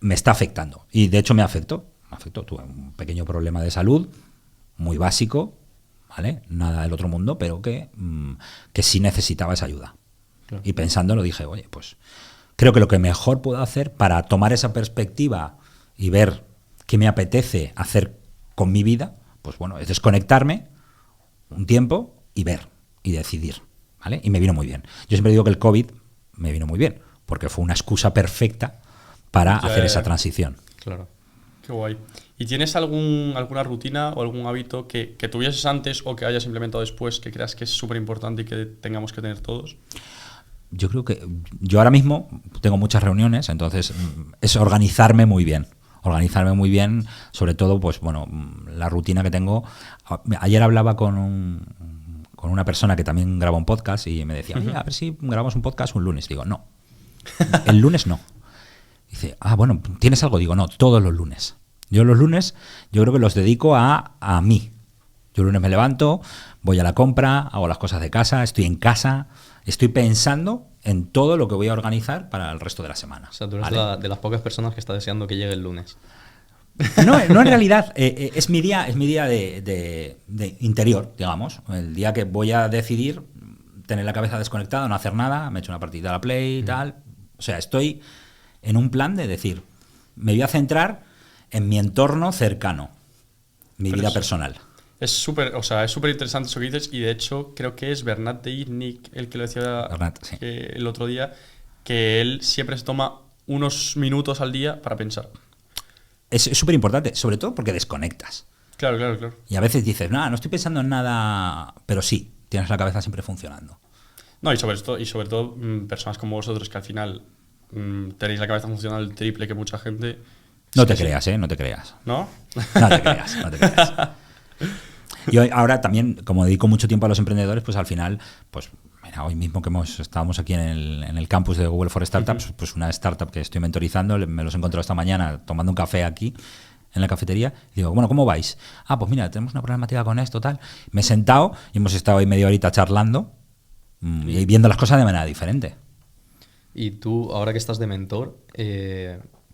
me está afectando. Y de hecho me afectó. Tuve un pequeño problema de salud, muy básico, ¿vale? Nada del otro mundo, pero que sí necesitaba esa ayuda. Claro. Y pensándolo dije, oye, pues creo que lo que mejor puedo hacer para tomar esa perspectiva y ver qué me apetece hacer con mi vida, pues bueno, es desconectarme un tiempo y ver y decidir, ¿vale? Y me vino muy bien. Yo siempre digo que el COVID me vino muy bien, porque fue una excusa perfecta para hacer esa transición. Claro. Qué guay. ¿Y tienes alguna rutina o algún hábito que tuvieses antes o que hayas implementado después que creas que es súper importante y que tengamos que tener todos? Yo creo que yo ahora mismo tengo muchas reuniones, entonces es organizarme muy bien. Sobre todo, pues bueno, la rutina que tengo. Ayer hablaba con una persona que también graba un podcast y me decía, oye, a ver si grabamos un podcast un lunes. Digo, no, el lunes no. Dice, bueno, ¿tienes algo? Digo, no, todos los lunes. Yo los lunes, yo creo que los dedico a mí. Yo el lunes me levanto, voy a la compra, hago las cosas de casa, estoy en casa, estoy pensando en todo lo que voy a organizar para el resto de la semana. O sea, tú eres de las pocas personas que está deseando que llegue el lunes. No, en realidad, es mi día de interior, digamos. El día que voy a decidir tener la cabeza desconectada, no hacer nada, me echo una partida a la Play y tal. O sea, estoy en un plan de decir, me voy a centrar en mi entorno cercano, mi vida personal. Es súper interesante eso que dices, y de hecho creo que es Bernat de Irnik el que lo decía sí. El otro día, que él siempre se toma unos minutos al día para pensar. Es súper importante, sobre todo porque desconectas. Claro. Y a veces dices, no estoy pensando en nada, pero sí, tienes la cabeza siempre funcionando. No, y sobre todo personas como vosotros que al final tenéis la cabeza funcionando el triple que mucha gente. No te creas, no te creas. ¿No? No te creas. Yo ahora también, como dedico mucho tiempo a los emprendedores, pues al final, pues mira, hoy mismo que estábamos aquí en el campus de Google for Startups, pues una startup que estoy mentorizando, me los he encontrado esta mañana tomando un café aquí en la cafetería, y digo, bueno, ¿cómo vais? Pues mira, tenemos una problemática con esto, tal. Me he sentado y hemos estado ahí media horita charlando y viendo las cosas de manera diferente. Y tú, ahora que estás de mentor,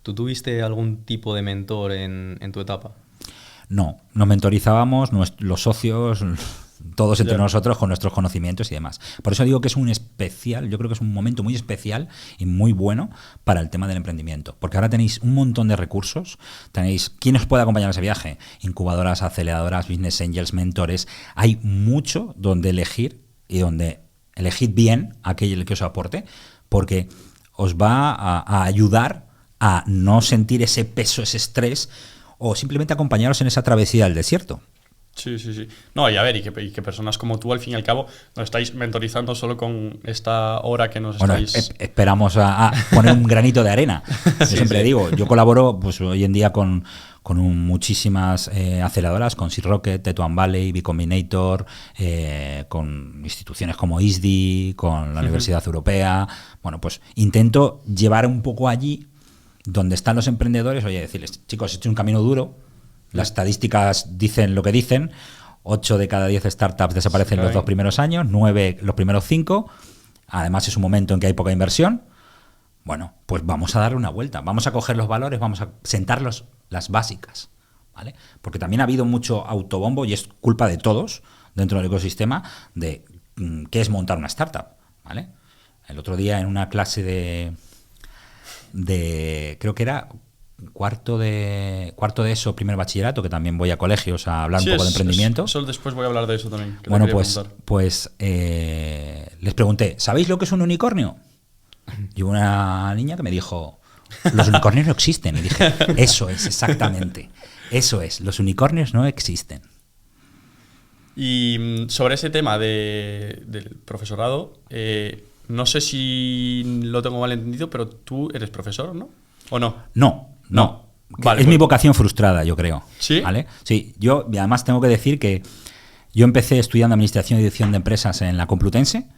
¿tú tuviste algún tipo de mentor en tu etapa? No, nos mentorizábamos los socios, todos entre nosotros con nuestros conocimientos y demás. Por eso digo que es yo creo que es un momento muy especial y muy bueno para el tema del emprendimiento. Porque ahora tenéis un montón de recursos, tenéis quién os puede acompañar en ese viaje, incubadoras, aceleradoras, business angels, mentores. Hay mucho donde elegir y donde elegid bien aquel que os aporte, porque os va a ayudar a no sentir ese peso, ese estrés, o simplemente acompañaros en esa travesía del desierto. Sí. No, y a ver, y que personas como tú, al fin y al cabo, nos estáis mentorizando solo con esta hora que nos estáis... Esperamos a poner un granito de arena. Yo siempre digo, yo colaboro pues hoy en día con muchísimas aceleradoras, con Seed Rocket, Tetuan Valley, B Combinator, con instituciones como ISDI, con la Universidad Europea. Bueno, pues intento llevar un poco allí donde están los emprendedores, oye, decirles, chicos, este es un camino duro, las estadísticas dicen lo que dicen, 8 de cada 10 startups desaparecen los 2 primeros años, 9 los primeros 5, además es un momento en que hay poca inversión. Bueno, pues vamos a darle una vuelta, vamos a coger los valores, vamos a sentar las básicas, ¿vale? Porque también ha habido mucho autobombo, y es culpa de todos dentro del ecosistema, de qué es montar una startup, ¿vale? El otro día en una clase de creo que era cuarto de eso, primer bachillerato, que también voy a colegios a hablar un poco de emprendimiento. Eso después voy a hablar de eso también. Bueno, pues les pregunté, ¿sabéis lo que es un unicornio? Y hubo una niña que me dijo, los unicornios no existen. Y dije, eso es, exactamente. Eso es, los unicornios no existen. Y sobre ese tema del profesorado, no sé si lo tengo mal entendido, pero tú eres profesor, ¿no? ¿O no? No. Vale, es mi vocación frustrada, yo creo. ¿Sí? ¿Vale? Sí, yo además tengo que decir que yo empecé estudiando Administración y Dirección de Empresas en la Complutense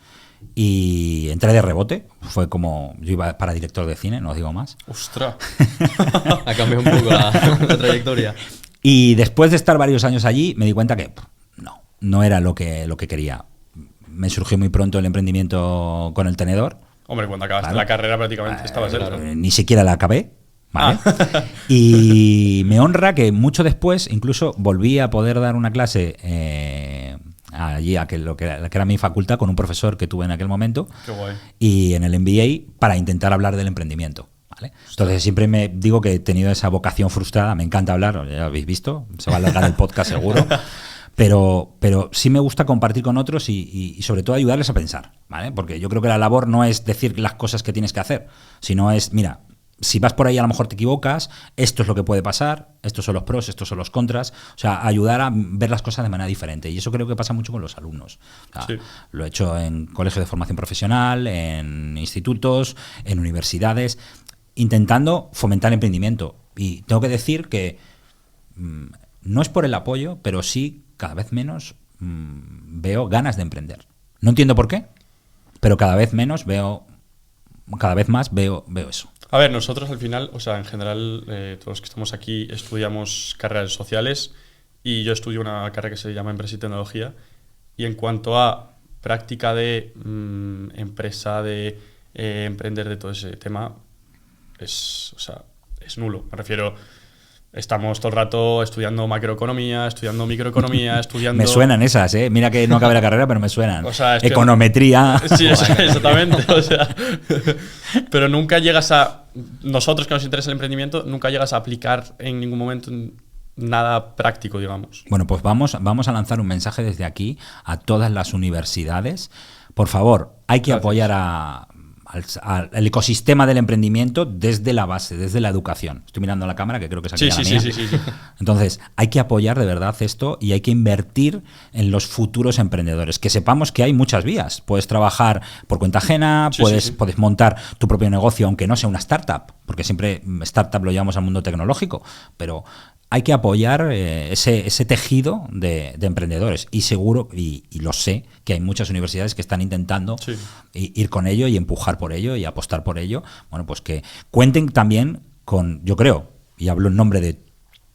y entré de rebote. Fue como, yo iba para director de cine, no os digo más. ¡Ostras! Ha cambiado un poco la trayectoria. Y después de estar varios años allí, me di cuenta que no era lo que quería. Me surgió muy pronto el emprendimiento con el tenedor. Hombre, cuando acabaste la carrera prácticamente estabas claro, ni siquiera la acabé. ¿Vale? Y me honra que mucho después incluso volví a poder dar una clase allí, lo que era mi facultad, con un profesor que tuve en aquel momento. Qué guay. Y en el MBA para intentar hablar del emprendimiento. ¿Vale? Entonces siempre me digo que he tenido esa vocación frustrada, me encanta hablar, ya habéis visto, se va a alargar el podcast seguro. Pero sí me gusta compartir con otros y sobre todo ayudarles a pensar, ¿vale? Porque yo creo que la labor no es decir las cosas que tienes que hacer, sino es, mira, si vas por ahí a lo mejor te equivocas, esto es lo que puede pasar, estos son los pros, estos son los contras, o sea, ayudar a ver las cosas de manera diferente. Y eso creo que pasa mucho con los alumnos. O sea, sí. Lo he hecho en colegios de formación profesional, en institutos, en universidades, intentando fomentar el emprendimiento. Y tengo que decir que no es por el apoyo, pero sí cada vez menos veo ganas de emprender. No entiendo por qué, pero cada vez más veo eso. A ver, nosotros al final, o sea, en general, todos los que estamos aquí estudiamos carreras sociales y yo estudio una carrera que se llama Empresa y Tecnología, y en cuanto a práctica de empresa, de emprender, de todo ese tema, es nulo. Me refiero, estamos todo el rato estudiando macroeconomía, estudiando microeconomía, estudiando... Me suenan esas, ¿eh? Mira que no acabé la carrera, pero me suenan. O sea, econometría... Sí, exactamente. O sea, pero nunca llegas a... Nosotros que nos interesa el emprendimiento, nunca llegas a aplicar en ningún momento nada práctico, digamos. Bueno, pues vamos a lanzar un mensaje desde aquí a todas las universidades. Por favor, hay que apoyar al ecosistema del emprendimiento desde la base, desde la educación. Estoy mirando a la cámara, que creo que es aquí la mía. Sí. Entonces, hay que apoyar de verdad esto y hay que invertir en los futuros emprendedores. Que sepamos que hay muchas vías. Puedes trabajar por cuenta ajena, puedes montar tu propio negocio, aunque no sea una startup, porque siempre startup lo llevamos al mundo tecnológico, pero hay que apoyar ese tejido de emprendedores. Y seguro, y lo sé, que hay muchas universidades que están intentando ir con ello y empujar por ello y apostar por ello. Bueno, pues que cuenten también con, yo creo, y hablo en nombre de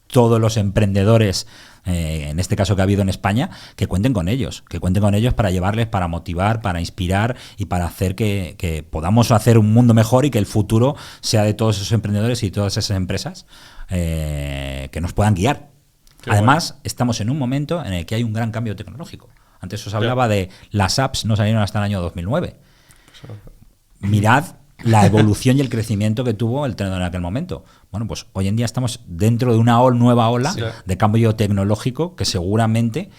todos los emprendedores, en este caso que ha habido en España, que cuenten con ellos para llevarles, para motivar, para inspirar y para hacer que podamos hacer un mundo mejor y que el futuro sea de todos esos emprendedores y todas esas empresas que nos puedan guiar. Además, estamos en un momento en el que hay un gran cambio tecnológico. Antes os hablaba de las apps, no salieron hasta el año 2009. Mirad la evolución y el crecimiento que tuvo el tenedor en aquel momento. Bueno, pues hoy en día estamos dentro de una nueva ola de cambio tecnológico que seguramente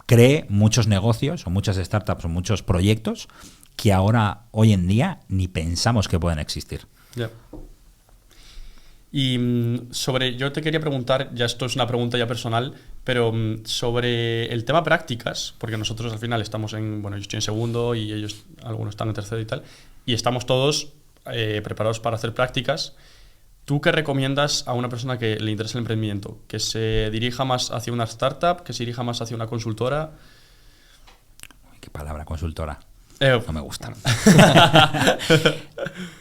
cree muchos negocios o muchas startups o muchos proyectos que hoy en día ni pensamos que puedan existir. Y yo te quería preguntar, ya esto es una pregunta ya personal, pero sobre el tema prácticas, porque nosotros al final estamos yo estoy en segundo y algunos están en tercero y tal, y estamos todos preparados para hacer prácticas. ¿Tú qué recomiendas a una persona que le interesa el emprendimiento? ¿Que se dirija más hacia una startup? ¿Que se dirija más hacia una consultora? ¿Qué palabra, consultora? No me gusta.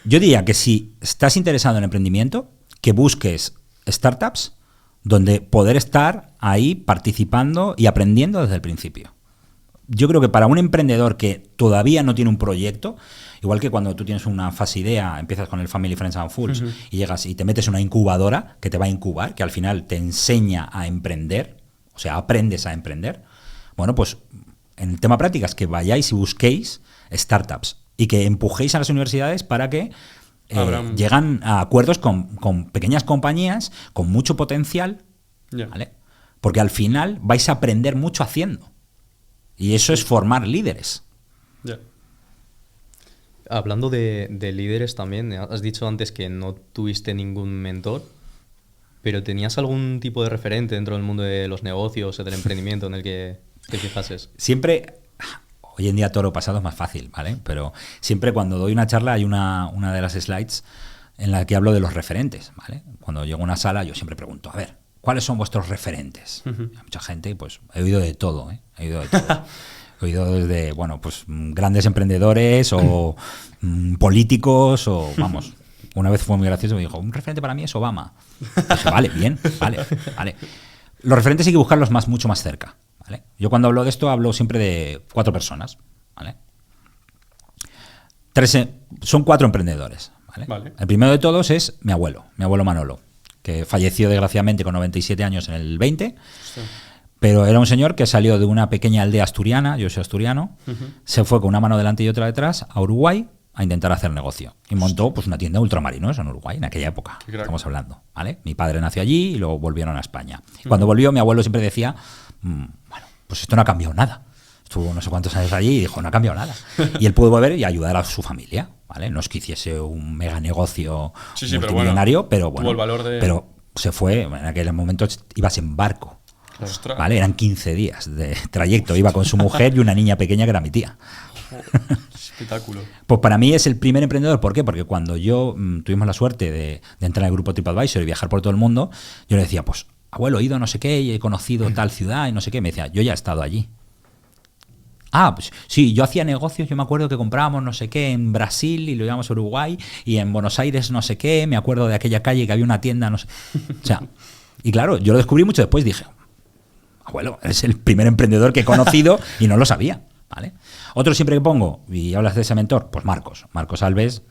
Yo diría que si estás interesado en emprendimiento, que busques startups donde poder estar ahí participando y aprendiendo desde el principio. Yo creo que para un emprendedor que todavía no tiene un proyecto, igual que cuando tú tienes una fase idea, empiezas con el Family, Friends and Fools y llegas y te metes en una incubadora que te va a incubar, que al final te enseña a emprender, o sea, aprendes a emprender. Bueno, pues en el tema prácticas, que vayáis y busquéis startups y que empujéis a las universidades para que llegan a acuerdos con pequeñas compañías con mucho potencial, ¿vale? Porque al final vais a aprender mucho haciendo. Y eso es formar líderes. Hablando de líderes también, has dicho antes que no tuviste ningún mentor, pero ¿tenías algún tipo de referente dentro del mundo de los negocios o del emprendimiento en el que te fijases? Siempre, hoy en día todo lo pasado es más fácil, ¿vale? Pero siempre cuando doy una charla hay una de las slides en la que hablo de los referentes, ¿vale? Cuando llego a una sala yo siempre pregunto, a ver, ¿cuáles son vuestros referentes? Hay mucha gente, pues he oído de todo, ¿eh? He oído de todo. He oído desde, bueno, pues grandes emprendedores o políticos o, vamos, una vez fue muy gracioso, me dijo, un referente para mí es Obama. Dije, vale, bien, vale. Los referentes hay que buscarlos mucho más cerca, ¿vale? Yo cuando hablo de esto hablo siempre de 4 personas, ¿vale? Son 4 emprendedores, ¿vale? El primero de todos es mi abuelo Manolo, que falleció desgraciadamente con 97 años en el 20, sí. Pero era un señor que salió de una pequeña aldea asturiana, yo soy asturiano, se fue con una mano delante y otra detrás a Uruguay a intentar hacer negocio. Y montó pues una tienda de ultramarinos en Uruguay, en aquella época, estamos hablando, ¿vale? Mi padre nació allí y luego volvieron a España. Y cuando volvió, mi abuelo siempre decía, bueno, pues esto no ha cambiado nada. Estuvo no sé cuántos años allí y dijo, no ha cambiado nada. Y él pudo volver y ayudar a su familia, ¿vale? No es que hiciese un mega negocio multimillonario, pero bueno, tuvo el valor de... pero se fue, en aquel momento ibas en barco. Ostras. ¿Vale? Eran 15 días de trayecto. Iba con su mujer y una niña pequeña que era mi tía. Espectáculo. Pues para mí es el primer emprendedor. ¿Por qué? Porque cuando yo tuvimos la suerte de entrar en el grupo TripAdvisor y viajar por todo el mundo, yo le decía, pues, abuelo, he ido no sé qué y he conocido tal ciudad y no sé qué. Me decía, yo ya he estado allí. Ah, pues sí, yo hacía negocios, yo me acuerdo que comprábamos no sé qué en Brasil y lo íbamos a Uruguay y en Buenos Aires no sé qué. Me acuerdo de aquella calle que había una tienda, no sé. O sea, y claro, yo lo descubrí mucho después. Dije, abuelo, es el primer emprendedor que he conocido y no lo sabía, ¿vale? Otro siempre que pongo, y hablas de ese mentor, pues Marcos Alves,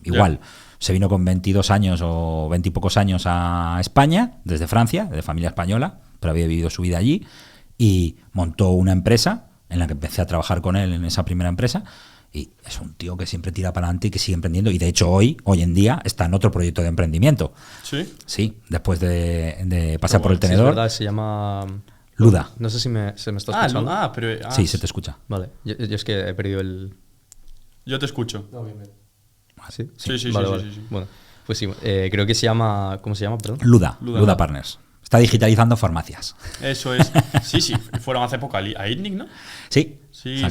igual, se vino con 22 años o 20 y pocos años a España, desde Francia, de familia española, pero había vivido su vida allí, y montó una empresa en la que empecé a trabajar con él en esa primera empresa, y es un tío que siempre tira para adelante y que sigue emprendiendo, y de hecho hoy en día está en otro proyecto de emprendimiento. ¿Sí? Sí, después de pasar por el tenedor. Sí, es verdad, se llama... Luda. No sé si se me está escuchando. Sí, se te escucha. Vale, yo es que he perdido el... Yo te escucho. No, bien. Sí. Vale. Bueno, pues sí, creo que se llama... ¿Cómo se llama, perdón? Luda Partners. Está digitalizando farmacias. Eso es. Sí, fueron hace poco a ITNIC, ¿no? Sí. Sí.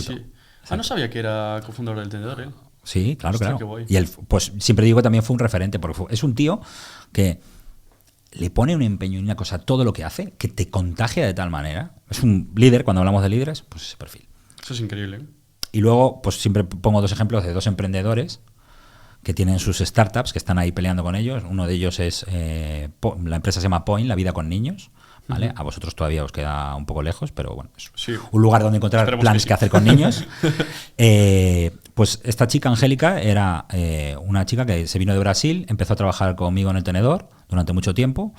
No sabía que era cofundador del tenedor, ¿eh? Sí, claro, Hostia, claro. qué guay. Y él, pues siempre digo que también fue un referente, porque es un tío que le pone un empeño y una cosa a todo lo que hace, que te contagia de tal manera. Es un líder, cuando hablamos de líderes, pues ese perfil. Eso es increíble. Y luego, pues siempre pongo 2 ejemplos de 2 emprendedores que tienen sus startups, que están ahí peleando con ellos. Uno de ellos es, la empresa se llama Point, La Vida con Niños. ¿Vale? A vosotros todavía os queda un poco lejos, pero bueno, es un lugar donde encontrar planes que hacer con niños. Pues esta chica, Angélica, era una chica que se vino de Brasil, empezó a trabajar conmigo en el tenedor durante mucho tiempo.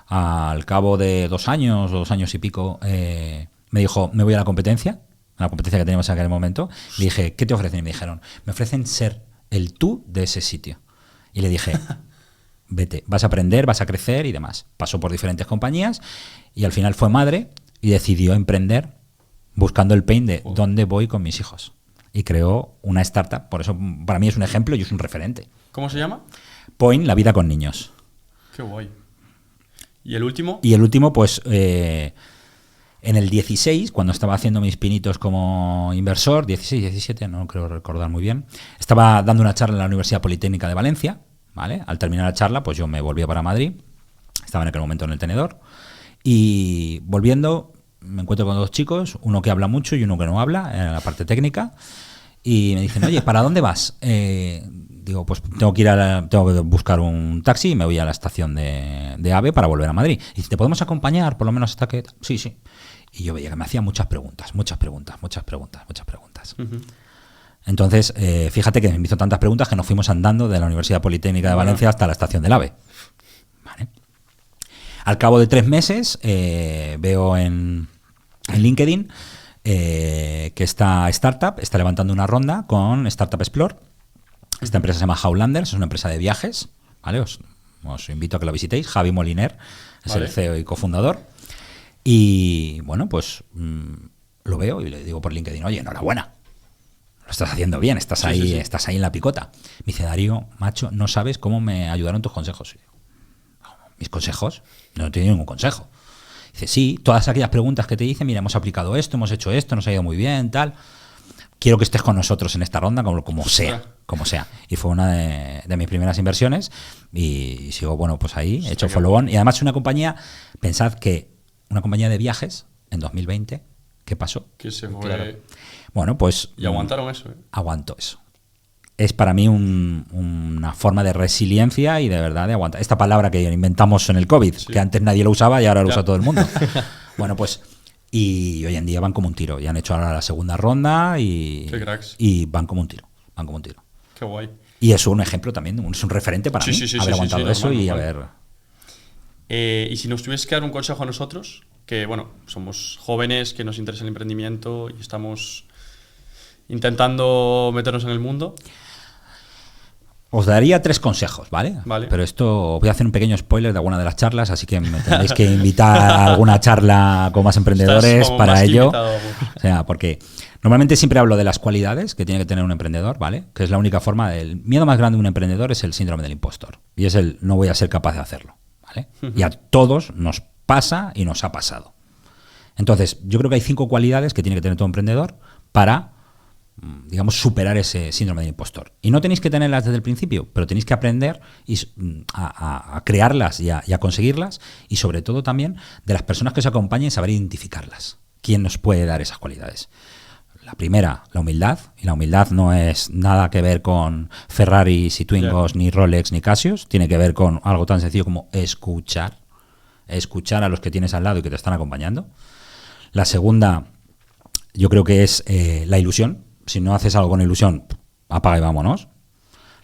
Al cabo de 2 años y pico, me dijo, me voy a la competencia que teníamos en aquel momento. Le dije, ¿qué te ofrecen? Y me dijeron, me ofrecen ser el tú de ese sitio. Y le dije, vete, vas a aprender, vas a crecer y demás. Pasó por diferentes compañías y al final fue madre y decidió emprender buscando el pain de dónde voy con mis hijos. Y creó una startup, por eso para mí es un ejemplo y es un referente. ¿Cómo se llama? Point, La Vida con Niños. Qué guay. ¿Y el último? Y el último, pues en el 16, cuando estaba haciendo mis pinitos como inversor, 16, 17, no creo recordar muy bien, estaba dando una charla en la Universidad Politécnica de Valencia, ¿vale? Al terminar la charla, pues yo me volvía para Madrid, estaba en aquel momento en el tenedor, y volviendo me encuentro con 2 chicos, uno que habla mucho y uno que no habla, en la parte técnica, y me dicen, oye, ¿para dónde vas? Digo, pues tengo que buscar un taxi y me voy a la estación de AVE para volver a Madrid. Y dice, ¿te podemos acompañar por lo menos hasta que...? Sí. Y yo veía que me hacía muchas preguntas. Entonces, fíjate que me hizo tantas preguntas que nos fuimos andando de la Universidad Politécnica de Valencia hasta la estación del AVE. ¿Vale? Al cabo de 3 meses, veo en LinkedIn que esta startup está levantando una ronda con Startup Explore Esta empresa se llama Howlanders, es una empresa de viajes, ¿vale? Os invito a que la visitéis. Javi Moliner es el CEO y cofundador. Y bueno, pues lo veo y le digo por LinkedIn, oye, enhorabuena, lo estás haciendo bien, estás ahí en la picota. Me dice, Darío, macho, no sabes cómo me ayudaron tus consejos. Y digo, ¿mis consejos? No he tenido ningún consejo. Dice, sí, todas aquellas preguntas que te hice, mira, hemos aplicado esto, hemos hecho esto, nos ha ido muy bien, tal. Quiero que estés con nosotros en esta ronda, como sea. Y fue una de mis primeras inversiones y sigo, bueno, pues ahí, he hecho follow-on. Y además es una compañía, pensad que una compañía de viajes en 2020, ¿qué pasó? Que se fue. Claro. Bueno, pues... Y aguantaron eso. Aguantó eso. Es para mí una forma de resiliencia y de verdad de aguantar. Esta palabra que inventamos en el COVID, que antes nadie lo usaba y ahora lo usa todo el mundo. Bueno, pues... Y hoy en día van como un tiro. Y han hecho ahora la segunda ronda y... Qué cracks. Y van como un tiro. Qué guay. Y es un ejemplo también, es un referente para mí, haber aguantado eso y haber... Y si nos tuvieses que dar un consejo a nosotros, que bueno, somos jóvenes, que nos interesa el emprendimiento y estamos intentando meternos en el mundo. Os daría 3 consejos, ¿vale? Pero esto, voy a hacer un pequeño spoiler de alguna de las charlas, así que me tendréis que invitar a alguna charla con más emprendedores para ello. O sea, porque normalmente siempre hablo de las cualidades que tiene que tener un emprendedor, ¿vale? Que es la única forma. El miedo más grande de un emprendedor es el síndrome del impostor. Y es el no voy a ser capaz de hacerlo, ¿vale? Y a todos nos pasa y nos ha pasado. Entonces, yo creo que hay 5 cualidades que tiene que tener todo emprendedor para, digamos, superar ese síndrome del impostor. Y no tenéis que tenerlas desde el principio, pero tenéis que aprender a crearlas y a conseguirlas, y sobre todo también de las personas que os acompañen, saber identificarlas. ¿Quién nos puede dar esas cualidades? La primera, la humildad, y la humildad no es nada que ver con Ferraris y Twingos, ni Rolex, ni Casios, tiene que ver con algo tan sencillo como escuchar a los que tienes al lado y que te están acompañando. La segunda, yo creo que es la ilusión. Si no haces algo con ilusión, apaga y vámonos.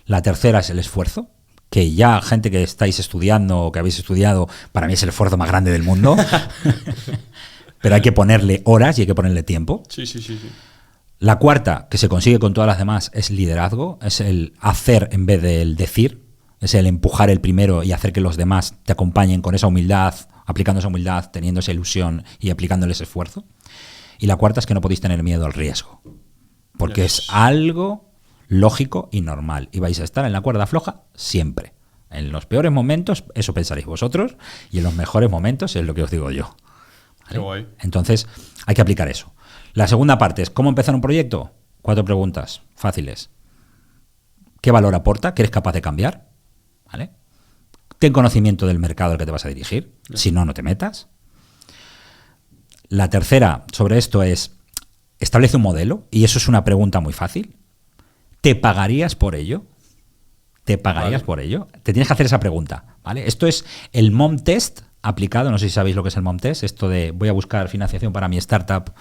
La tercera es el esfuerzo, que ya gente que estáis estudiando o que habéis estudiado, para mí es el esfuerzo más grande del mundo. Pero hay que ponerle horas y hay que ponerle tiempo. Sí. La cuarta, que se consigue con todas las demás, es liderazgo, es el hacer en vez del decir, es el empujar el primero y hacer que los demás te acompañen con esa humildad, aplicando esa humildad, teniendo esa ilusión y aplicándoles esfuerzo. Y la cuarta es que no podéis tener miedo al riesgo, porque es algo lógico y normal, y vais a estar en la cuerda floja siempre. En los peores momentos, eso pensaréis vosotros, y en los mejores momentos es lo que os digo yo. ¿Vale? Qué guay. Entonces, hay que aplicar eso. La segunda parte es, ¿cómo empezar un proyecto? 4 preguntas fáciles. ¿Qué valor aporta? ¿Qué eres capaz de cambiar? ¿Vale? Ten conocimiento del mercado al que te vas a dirigir. Si no, no te metas. La tercera sobre esto es, establece un modelo, y eso es una pregunta muy fácil. ¿Te pagarías por ello? ¿Te pagarías por ello? Te tienes que hacer esa pregunta, ¿vale? Esto es el mom test aplicado, no sé si sabéis lo que es el mom test, esto de voy a buscar financiación para mi startup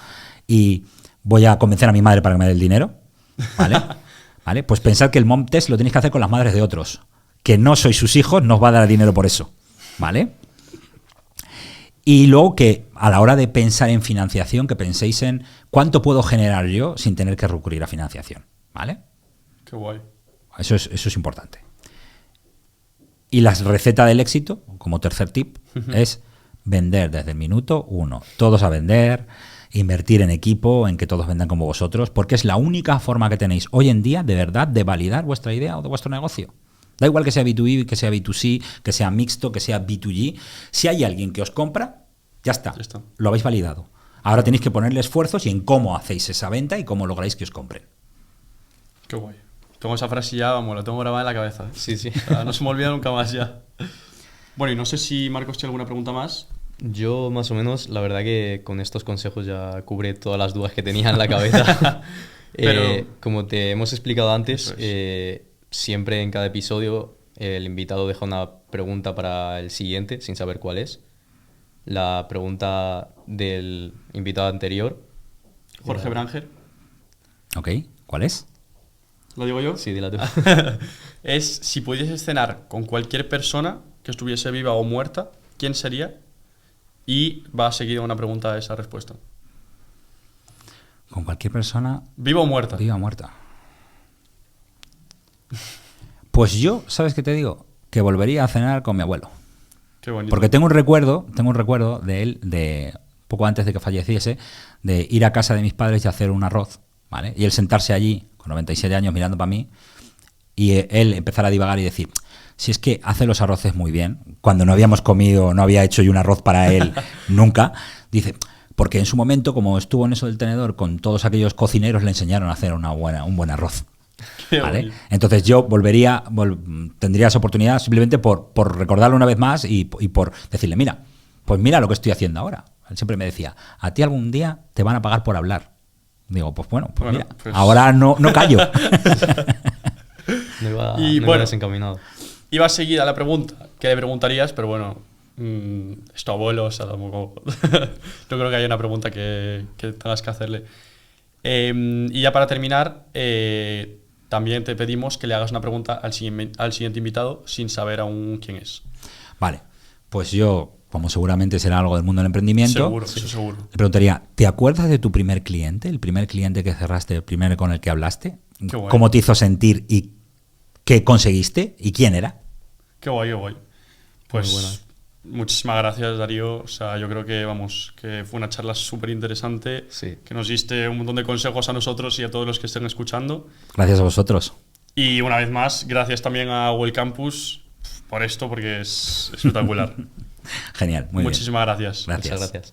y voy a convencer a mi madre para que me dé el dinero, ¿vale? ¿Vale? Pues pensad que el mom test lo tenéis que hacer con las madres de otros, que no sois sus hijos, no os va a dar dinero por eso, ¿vale? Y luego que a la hora de pensar en financiación, que penséis en cuánto puedo generar yo sin tener que recurrir a financiación, ¿vale? Qué guay. Eso es importante. Y la receta del éxito, como tercer tip, es vender desde el minuto 1. Todos a vender, invertir en equipo, en que todos vendan como vosotros, porque es la única forma que tenéis hoy en día de verdad de validar vuestra idea o de vuestro negocio. Da igual que sea B2B, que sea B2C, que sea mixto, que sea B2G. Si hay alguien que os compra, ya está. Lo habéis validado. Ahora tenéis que ponerle esfuerzos y en cómo hacéis esa venta y cómo lográis que os compren. Qué guay. Tengo esa frase ya, vamos, la tengo grabada en la cabeza. Sí. O sea, no se me olvida nunca más ya. Bueno, y no sé si Marcos tiene alguna pregunta más. Yo, más o menos, la verdad que con estos consejos ya cubre todas las dudas que tenía en la cabeza. Pero, como te hemos explicado antes, siempre en cada episodio el invitado deja una pregunta para el siguiente, sin saber cuál es. La pregunta del invitado anterior. Jorge Branger. Ok, ¿cuál es? ¿Lo digo yo? Sí, dila tú. Es, si pudieses cenar con cualquier persona que estuviese viva o muerta, ¿quién sería? Y va seguido una pregunta a esa respuesta. Con cualquier persona... ¿Viva o muerta? Viva o muerta. Pues yo, ¿sabes qué te digo? Que volvería a cenar con mi abuelo. Qué bonito. Porque tengo un recuerdo de él, de poco antes de que falleciese, de ir a casa de mis padres y hacer un arroz, ¿vale? Y él sentarse allí, con 97 años, mirando para mí, y él empezar a divagar y decir, si es que hace los arroces muy bien, cuando no habíamos comido, no había hecho yo un arroz para él nunca, dice, porque en su momento, como estuvo en eso del tenedor, con todos aquellos cocineros le enseñaron a hacer un buen arroz. ¿Vale? Entonces yo tendría esa oportunidad simplemente por recordarlo una vez más y por decirle, mira, pues mira lo que estoy haciendo ahora. Él siempre me decía, a ti algún día te van a pagar por hablar. Digo, pues bueno, mira, pues... ahora no callo. No iba desencaminado. Iba seguida la pregunta que le preguntarías, pero bueno, es tu abuelo, o sea, tampoco... no creo que haya una pregunta que tengas que hacerle. Y ya para terminar, también te pedimos que le hagas una pregunta al siguiente invitado sin saber aún quién es. Vale, pues yo, como seguramente será algo del mundo del emprendimiento, seguro, eso seguro. Le preguntaría, ¿te acuerdas de tu primer cliente? ¿El primer cliente que cerraste, el primero con el que hablaste? Qué guay. ¿Cómo te hizo sentir y qué conseguiste? ¿Y quién era? Qué guay, qué guay. Pues muchísimas gracias, Darío. O sea, yo creo que fue una charla súper interesante, sí, que nos diste un montón de consejos a nosotros y a todos los que estén escuchando. Gracias a vosotros. Y una vez más, gracias también a Google Campus por esto, porque es espectacular. Genial, muy bien. Muchísimas gracias. Muchas gracias.